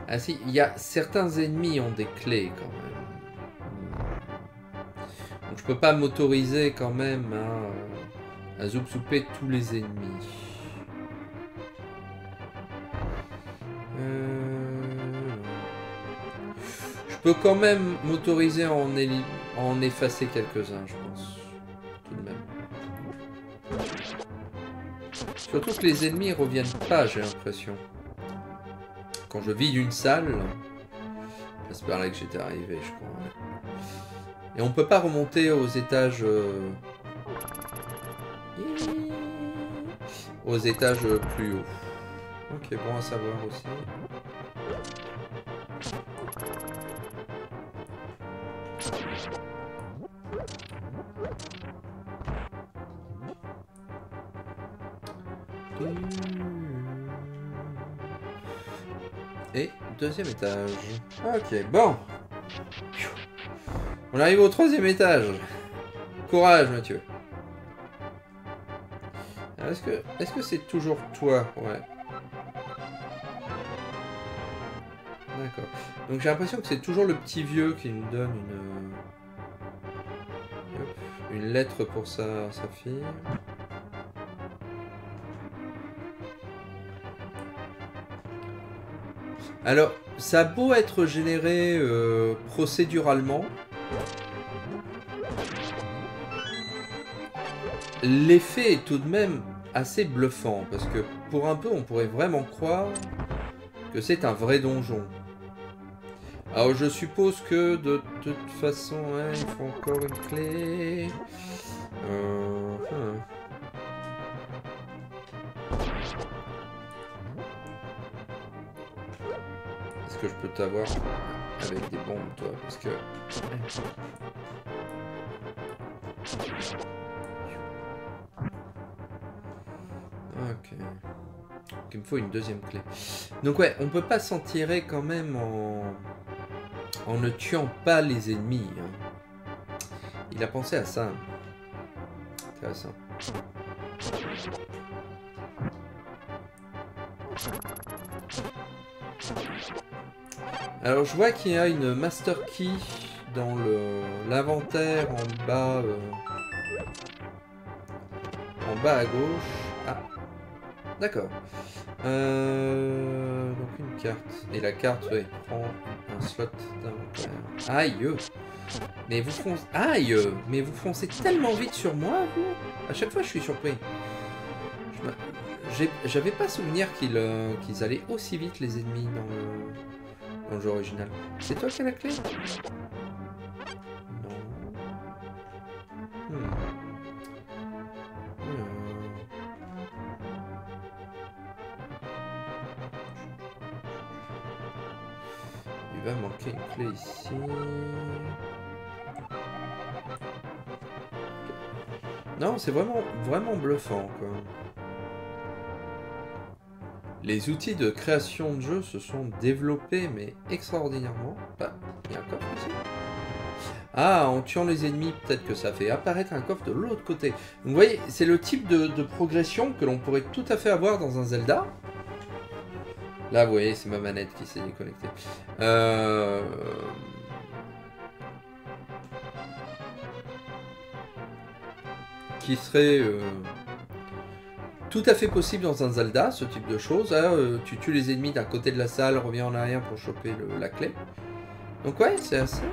Ah si, il y a certains ennemis ont des clés quand même. Donc je peux pas m'autoriser quand même à zoupzouper tous les ennemis. Je peux quand même m'autoriser à en effacer quelques-uns, je pense. Tout de même. Surtout que les ennemis reviennent pas, j'ai l'impression. Quand je vide une salle, c'est par là que j'étais arrivé, je crois. Ouais. Et on peut pas remonter aux étages... aux étages plus hauts. Ok, bon à savoir aussi. Et deuxième étage. Ok, bon. On arrive au troisième étage. Courage, Mathieu. Est-ce que c'est toujours toi? Ouais. D'accord. Donc j'ai l'impression que c'est toujours le petit vieux qui nous donne une lettre pour sa fille. Alors, ça a beau être généré procéduralement, l'effet est tout de même assez bluffant, parce que pour un peu, on pourrait vraiment croire que c'est un vrai donjon. Alors, je suppose que de toute façon, ouais, il faut encore une clé. Est-ce que je peux t'avoir avec des bombes, toi? Parce que... Ok. Donc, il me faut une deuxième clé. Donc ouais, on peut pas s'en tirer quand même en ne tuant pas les ennemis. Hein. Il a pensé à ça. Intéressant. Alors je vois qu'il y a une master key dans l'inventaire en bas à gauche. Ah, d'accord. Donc une carte. Et la carte, ouais, prend un slot d'inventaire. Aïe! Mais vous foncez... Aïe! Mais vous foncez tellement vite sur moi, vous! À chaque fois, je suis surpris. J'avais pas souvenir qu'ils allaient aussi vite, les ennemis, dans le jeu original. C'est toi qui as la clé? Non. Il va manquer une clé ici. Non, c'est vraiment bluffant, quoi. Les outils de création de jeu se sont développés, mais extraordinairement. Bah, il y a un coffre ici. Ah, en tuant les ennemis, peut-être que ça fait apparaître un coffre de l'autre côté. Donc, vous voyez, c'est le type de progression que l'on pourrait tout à fait avoir dans un Zelda. Là, vous voyez, c'est ma manette qui s'est déconnectée. Qui serait... tout à fait possible dans un Zelda, ce type de choses. Ah, tu tues les ennemis d'un côté de la salle, reviens en arrière pour choper la clé. Donc ouais, c'est assez...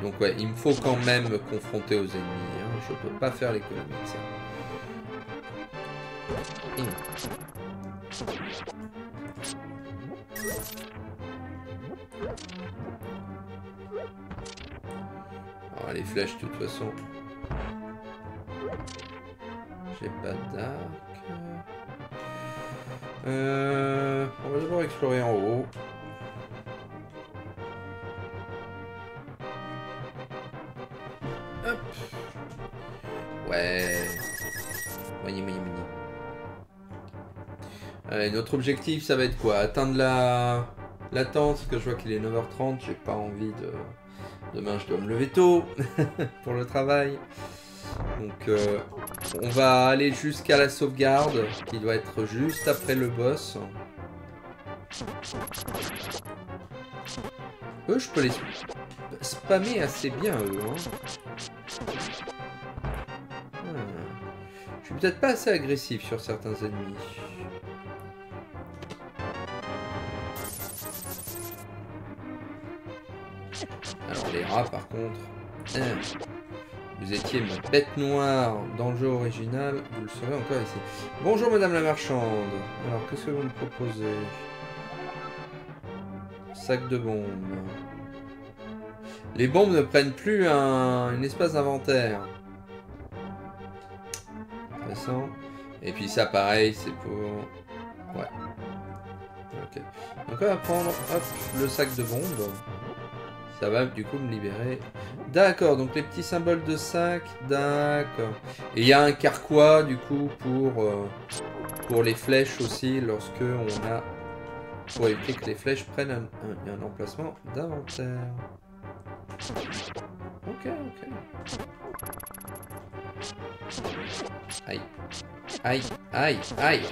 Donc ouais, il me faut quand même me confronter aux ennemis. Hein. Je peux pas faire l'économie de ça. Ah, les flèches, de toute façon. J'ai pas d'arc. On va d'abord explorer en haut. Hop. Ouais. Allez, notre objectif, ça va être quoi? Atteindre la tente, parce que je vois qu'il est 9h30, j'ai pas envie de... Demain, je dois me lever tôt pour le travail. Donc, on va aller jusqu'à la sauvegarde, qui doit être juste après le boss. Eux, je peux les spammer assez bien, eux. Hein. Je suis peut-être pas assez agressif sur certains ennemis. Alors, les rats, par contre... Vous étiez ma bête noire dans le jeu original, vous le serez encore ici. Bonjour madame la marchande. Alors qu'est-ce que vous me proposez? Sac de bombes. Les bombes ne prennent plus un espace d'inventaire. Intéressant. Et puis ça pareil, c'est pour... Ouais. Ok. Donc on va prendre hop, le sac de bombes. Ça va du coup me libérer. D'accord, donc les petits symboles de sac, d'accord. Et il y a un carquois du coup pour les flèches aussi, lorsque on a... Pour éviter que les flèches prennent un emplacement d'inventaire. Ok, ok. Aïe. Aïe, aïe, aïe.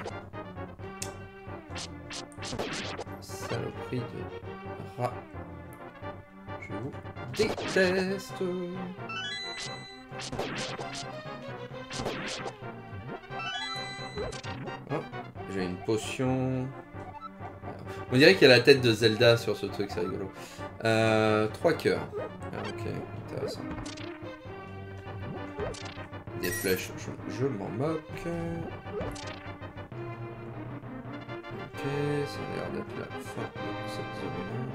Saloperie de rat. Je vous déteste. Oh, j'ai une potion. On dirait qu'il y a la tête de Zelda sur ce truc, c'est rigolo. 3 cœurs. Ah, ok, intéressant. Des flèches, je m'en moque. Ok, ça a l'air d'être la fin de cette zone.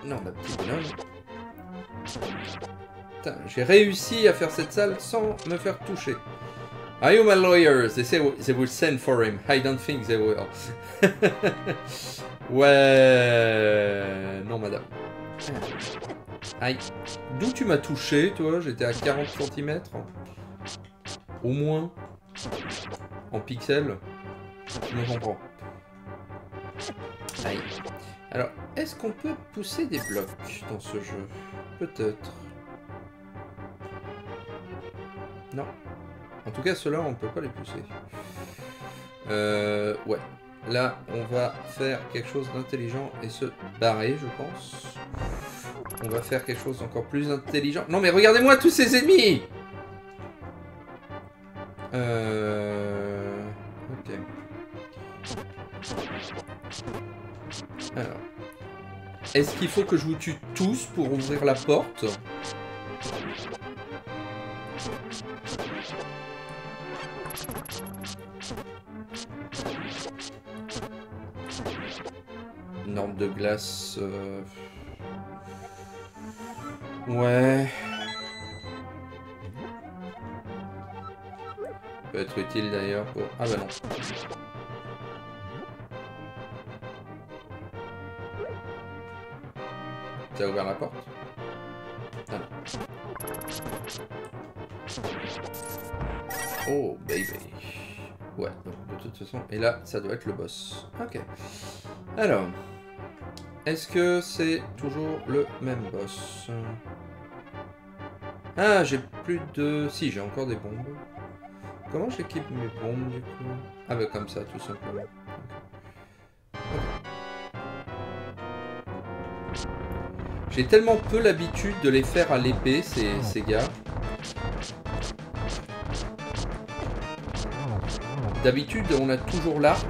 Non, la petite bonhomme. Putain, j'ai réussi à faire cette salle sans me faire toucher. Are you my lawyers? They will send for him. I don't think they will. Ouais... Non, madame. Aïe. D'où tu m'as touché, toi? J'étais à 40 cm. Au moins. En pixels. Je me comprends. Aïe. Alors, est-ce qu'on peut pousser des blocs dans ce jeu? Peut-être. Non. En tout cas, ceux-là, on ne peut pas les pousser. Ouais. Là, on va faire quelque chose d'intelligent et se barrer, je pense. On va faire quelque chose d'encore plus intelligent. Non, mais regardez-moi tous ces ennemis! Ok. Alors. Est-ce qu'il faut que je vous tue tous pour ouvrir la porte? Une orbe de glace... Ouais... Peut être utile d'ailleurs pour... Ah bah non. Ça a ouvert la porte? Ah non. Oh baby. Ouais, donc de toute façon... Et là, ça doit être le boss. Ok. Alors... Est-ce que c'est toujours le même boss? Ah, j'ai plus de... Si, j'ai encore des bombes. Comment j'équipe mes bombes, du coup? Ah bah comme ça, tout simplement. J'ai tellement peu l'habitude de les faire à l'épée, ces gars. D'habitude, on a toujours l'arc.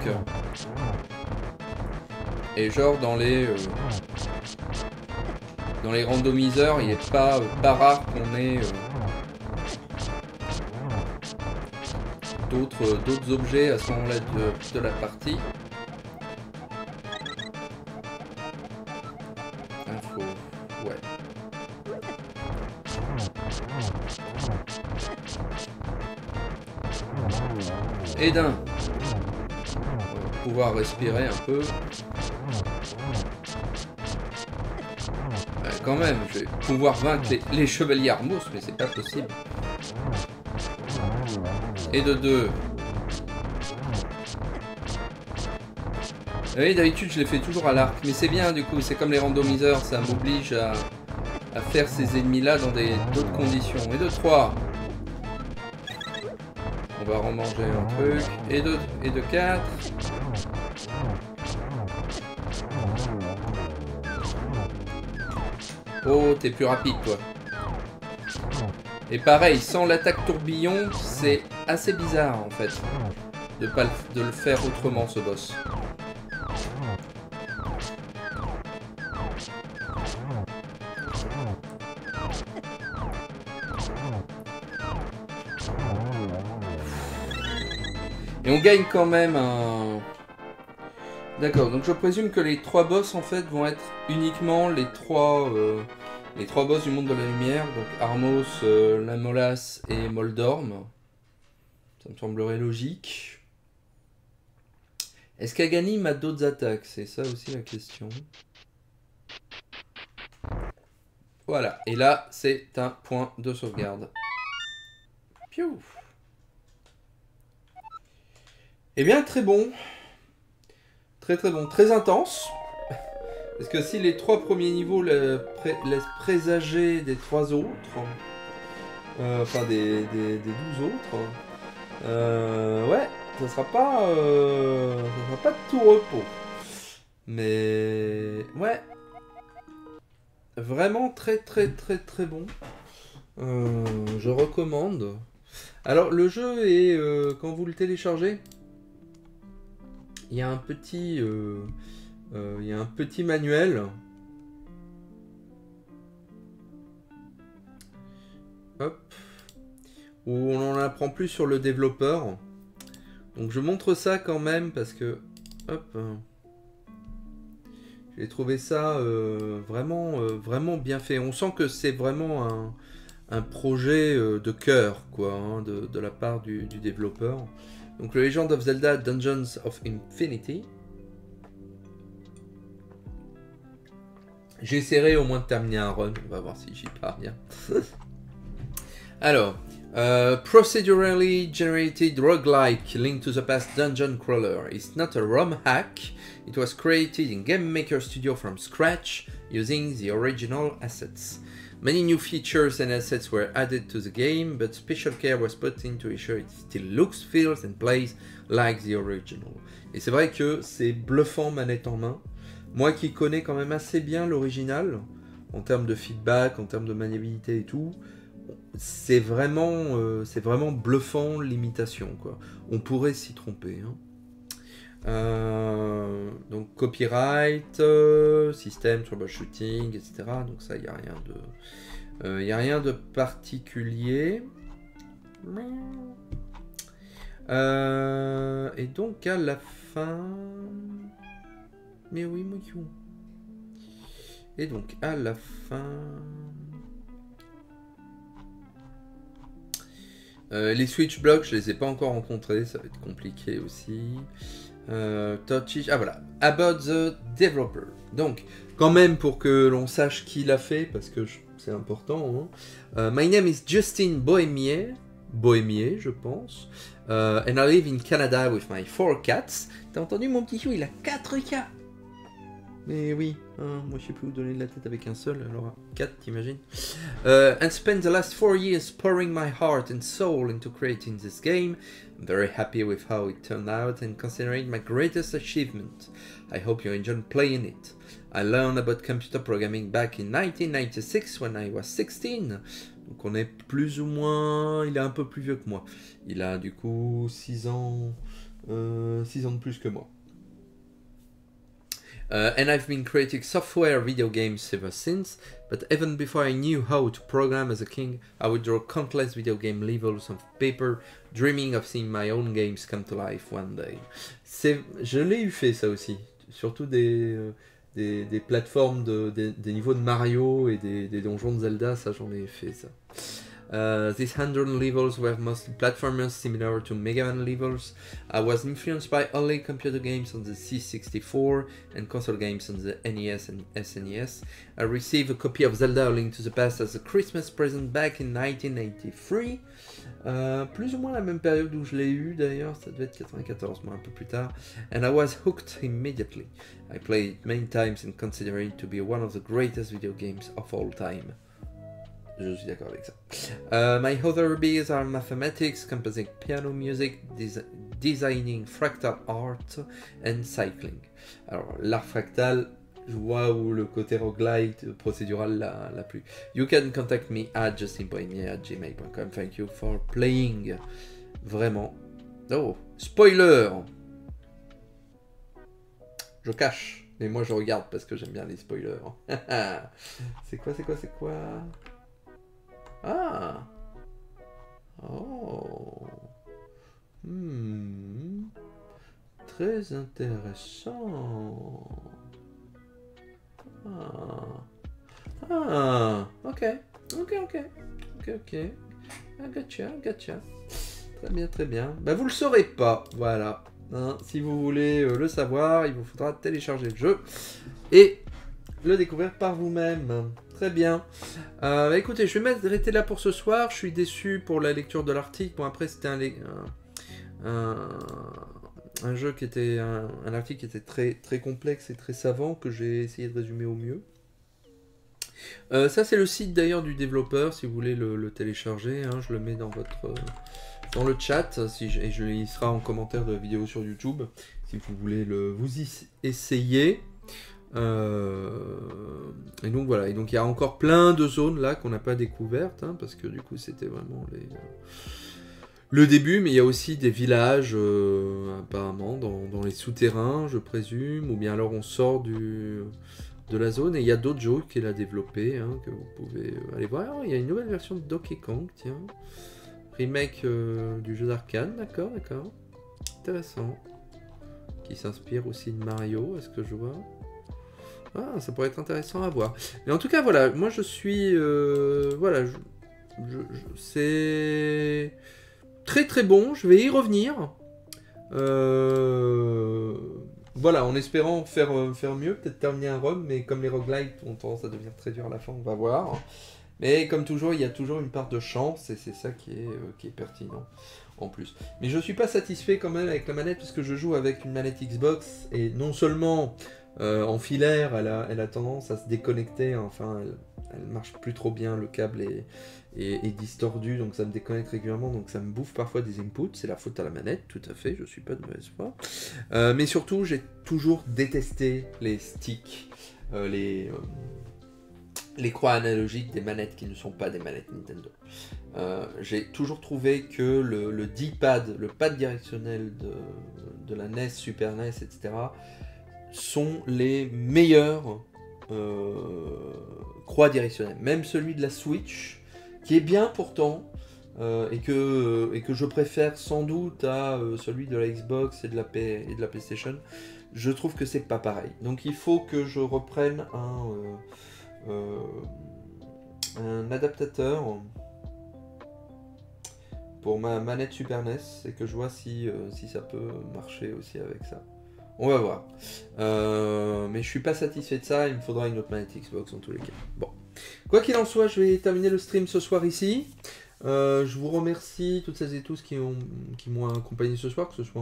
Et genre dans les randomiseurs, il n'est pas rare qu'on ait d'autres objets à ce moment-là de la partie. Info, ouais. Et d'un, pouvoir respirer un peu. Quand même, je vais pouvoir vaincre les chevaliers Armos, mais c'est pas possible. Et de deux. Oui, d'habitude je les fais toujours à l'arc, mais c'est bien du coup, c'est comme les randomiseurs, ça m'oblige à faire ces ennemis-là dans d'autres conditions. Et de 3. On va remanger un truc. Et de 4. Oh, t'es plus rapide, toi. Et pareil, sans l'attaque tourbillon, c'est assez bizarre, en fait, de le faire autrement, ce boss. Et on gagne quand même un... D'accord, donc je présume que les 3 boss, en fait, vont être uniquement les trois boss du monde de la lumière, donc Armos, Lamolas et Moldorm. Ça me semblerait logique. Est-ce qu'Aganim a d'autres attaques? C'est ça aussi la question. Voilà, et là, c'est un point de sauvegarde. Piou. Eh bien, très bon. Très très bon, très intense. Parce que si les 3 premiers niveaux laissent présager des 3 autres, enfin des 12 autres, ouais, ça sera pas de tout repos. Mais ouais, vraiment très très très très bon. Je recommande. Alors le jeu est, quand vous le téléchargez, il y a un petit manuel. Hop. Où on en apprend plus sur le développeur. Donc je montre ça quand même parce que... Hop. J'ai trouvé ça vraiment bien fait. On sent que c'est vraiment un projet de cœur, quoi, hein, de la part du développeur. Donc le Legend of Zelda Dungeons of Infinity. J'essaierai au moins de terminer un run, on va voir si j'y parviens. Alors, procedurally generated roguelike linked to the past dungeon crawler. It's not a ROM hack. It was created in Game Maker Studio from scratch using the original assets. Many new features and assets were added to the game, but special care was put in to ensure it still looks, feels and plays like the original. Et c'est vrai que c'est bluffant manette en main. Moi qui connais quand même assez bien l'original, en termes de feedback, en termes de maniabilité et tout, c'est vraiment bluffant l'imitation, quoi. On pourrait s'y tromper. Hein. Donc copyright, système, troubleshooting, etc. Donc ça, il n'y a rien de particulier. Et donc à la fin... Mais oui, Mouyou. Et donc, à la fin... les switch blocks, je les ai pas encore rencontrés, ça va être compliqué aussi. Touchy, ah voilà, about the developer. Donc, quand même pour que l'on sache qui l'a fait, parce que c'est important. Hein. My name is Justin Bohémier, je pense. And I live in Canada with my 4 cats. T'as entendu mon petit chou, il a 4 cats. Mais oui, hein, moi je sais plus où donner de la tête avec un seul, alors 4 t'imagines. And spent the last 4 years pouring my heart and soul into creating this game. I'm very happy with how it turned out and considering my greatest achievement. I hope you enjoyed playing it. I learned about computer programming back in 1996 when I was 16. Donc on est plus ou moins... Il est un peu plus vieux que moi. Il a du coup 6 ans de plus que moi. And I've been creating software video games ever since, but even before I knew how to program as a king, I would draw countless video game levels on paper, dreaming of seeing my own games come to life one day. Je l'ai eu fait ça aussi, surtout des plateformes, des niveaux de Mario et des donjons de Zelda, ça j'en ai fait ça. These 100 levels were mostly platformers similar to Mega Man levels. I was influenced by early computer games on the C64 and console games on the NES and SNES. I received a copy of Zelda: A Link to the Past as a Christmas present back in 1983. Plus ou moins la même période où je l'ai eu d'ailleurs, ça devait être 94, moi un peu plus tard. And I was hooked immediately. I played it many times and consider it to be one of the greatest video games of all time. Je suis d'accord avec ça. My other hobbies are mathematics, composing piano music, designing fractal art and cycling. Alors l'art fractal, je vois où le côté roguelite procédural l'a plu. You can contact me at justinpoignet@gmail.com. Thank you for playing. Vraiment. Oh, spoiler. Je cache, mais moi je regarde parce que j'aime bien les spoilers. C'est quoi? Ah. Oh. Très intéressant. Ok. Gotcha. Très bien. Bah vous le saurez pas, voilà. Hein, si vous voulez le savoir, il vous faudra télécharger le jeu et le découvrir par vous-même. Très bien. Écoutez, je vais m'arrêter là pour ce soir. Je suis déçu pour la lecture de l'article. Bon, après, c'était un jeu qui était... Un article qui était très complexe et très savant, que j'ai essayé de résumer au mieux. Ça, c'est le site d'ailleurs du développeur, si vous voulez le télécharger. Hein, je le mets dans le chat, il sera en commentaire de la vidéo sur YouTube, si vous voulez vous y essayer. Et donc voilà, et donc il y a encore plein de zones là qu'on n'a pas découvertes, hein, parce que du coup c'était vraiment le début, mais il y a aussi des villages apparemment dans les souterrains, je présume, ou bien alors on sort de la zone, et il y a d'autres jeux qu'il a développés, hein, que vous pouvez aller voir. Il y a une nouvelle version de Donkey Kong, tiens, remake du jeu d'arcade, d'accord, intéressant, qui s'inspire aussi de Mario, est-ce que je vois? Ah, ça pourrait être intéressant à voir. Mais en tout cas, voilà, moi je suis... voilà, c'est très bon, je vais y revenir. Voilà, en espérant faire mieux, peut-être terminer un run, mais comme les roguelites ont tendance à devenir très durs à la fin, on va voir. Mais comme toujours, il y a toujours une part de chance, et c'est ça qui est pertinent en plus. Mais je suis pas satisfait quand même avec la manette, parce que je joue avec une manette Xbox, et non seulement... en filaire, elle a tendance à se déconnecter, enfin elle marche plus trop bien, le câble est distordu, donc ça me déconnecte régulièrement, donc ça me bouffe parfois des inputs, c'est la faute à la manette, tout à fait, je suis pas de mauvaise foi. Mais surtout, j'ai toujours détesté les sticks, les croix analogiques des manettes qui ne sont pas des manettes Nintendo. J'ai toujours trouvé que le D-pad, le pad directionnel de la NES, Super NES, etc., sont les meilleurs croix directionnelles. Même celui de la Switch, qui est bien pourtant, et que je préfère sans doute à celui de la Xbox et de la PlayStation, je trouve que c'est pas pareil. Donc il faut que je reprenne un adaptateur pour ma manette Super NES et que je vois si ça peut marcher aussi avec ça. On va voir. Mais je suis pas satisfait de ça, il me faudra une autre manette Xbox en tous les cas. Bon. Quoi qu'il en soit, je vais terminer le stream ce soir ici. Je vous remercie toutes celles et tous qui m'ont accompagné ce soir, que ce soit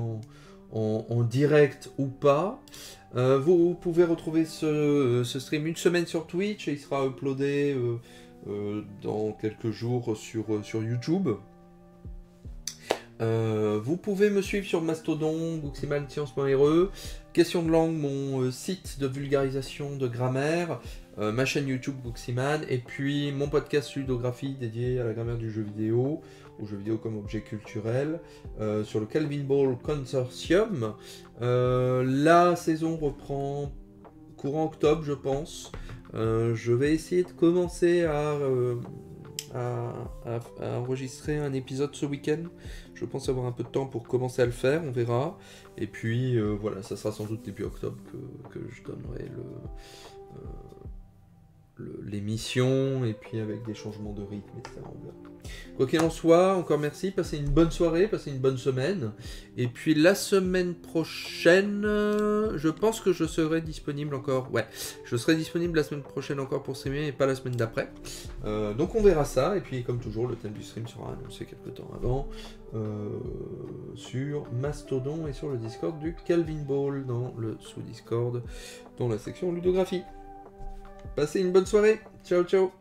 en direct ou pas. Vous pouvez retrouver ce stream une semaine sur Twitch et il sera uploadé dans quelques jours sur YouTube. Vous pouvez me suivre sur Mastodon, booksimalscience.re, Question de langue, mon site de vulgarisation de grammaire, ma chaîne YouTube Booksiman, et puis mon podcast Ludographie dédié à la grammaire du jeu vidéo, au jeu vidéo comme objet culturel, sur le Calvin Ball Consortium. La saison reprend courant octobre, je pense. Je vais essayer de commencer à enregistrer un épisode ce week-end. Je pense avoir un peu de temps pour commencer à le faire, on verra. Et puis voilà, ça sera sans doute début octobre que je donnerai l'émission, et puis avec des changements de rythme, etc. On verra. Quoi qu'il en soit, encore merci, passez une bonne soirée, passez une bonne semaine. Et puis la semaine prochaine, je pense que je serai disponible encore. Ouais, je serai disponible la semaine prochaine encore pour streamer, et pas la semaine d'après. Donc on verra ça. Et puis comme toujours, le thème du stream sera annoncé quelques temps avant sur Mastodon et sur le Discord du Calvin Ball, dans le sous-Discord, dans la section ludographie. Passez une bonne soirée. Ciao, ciao.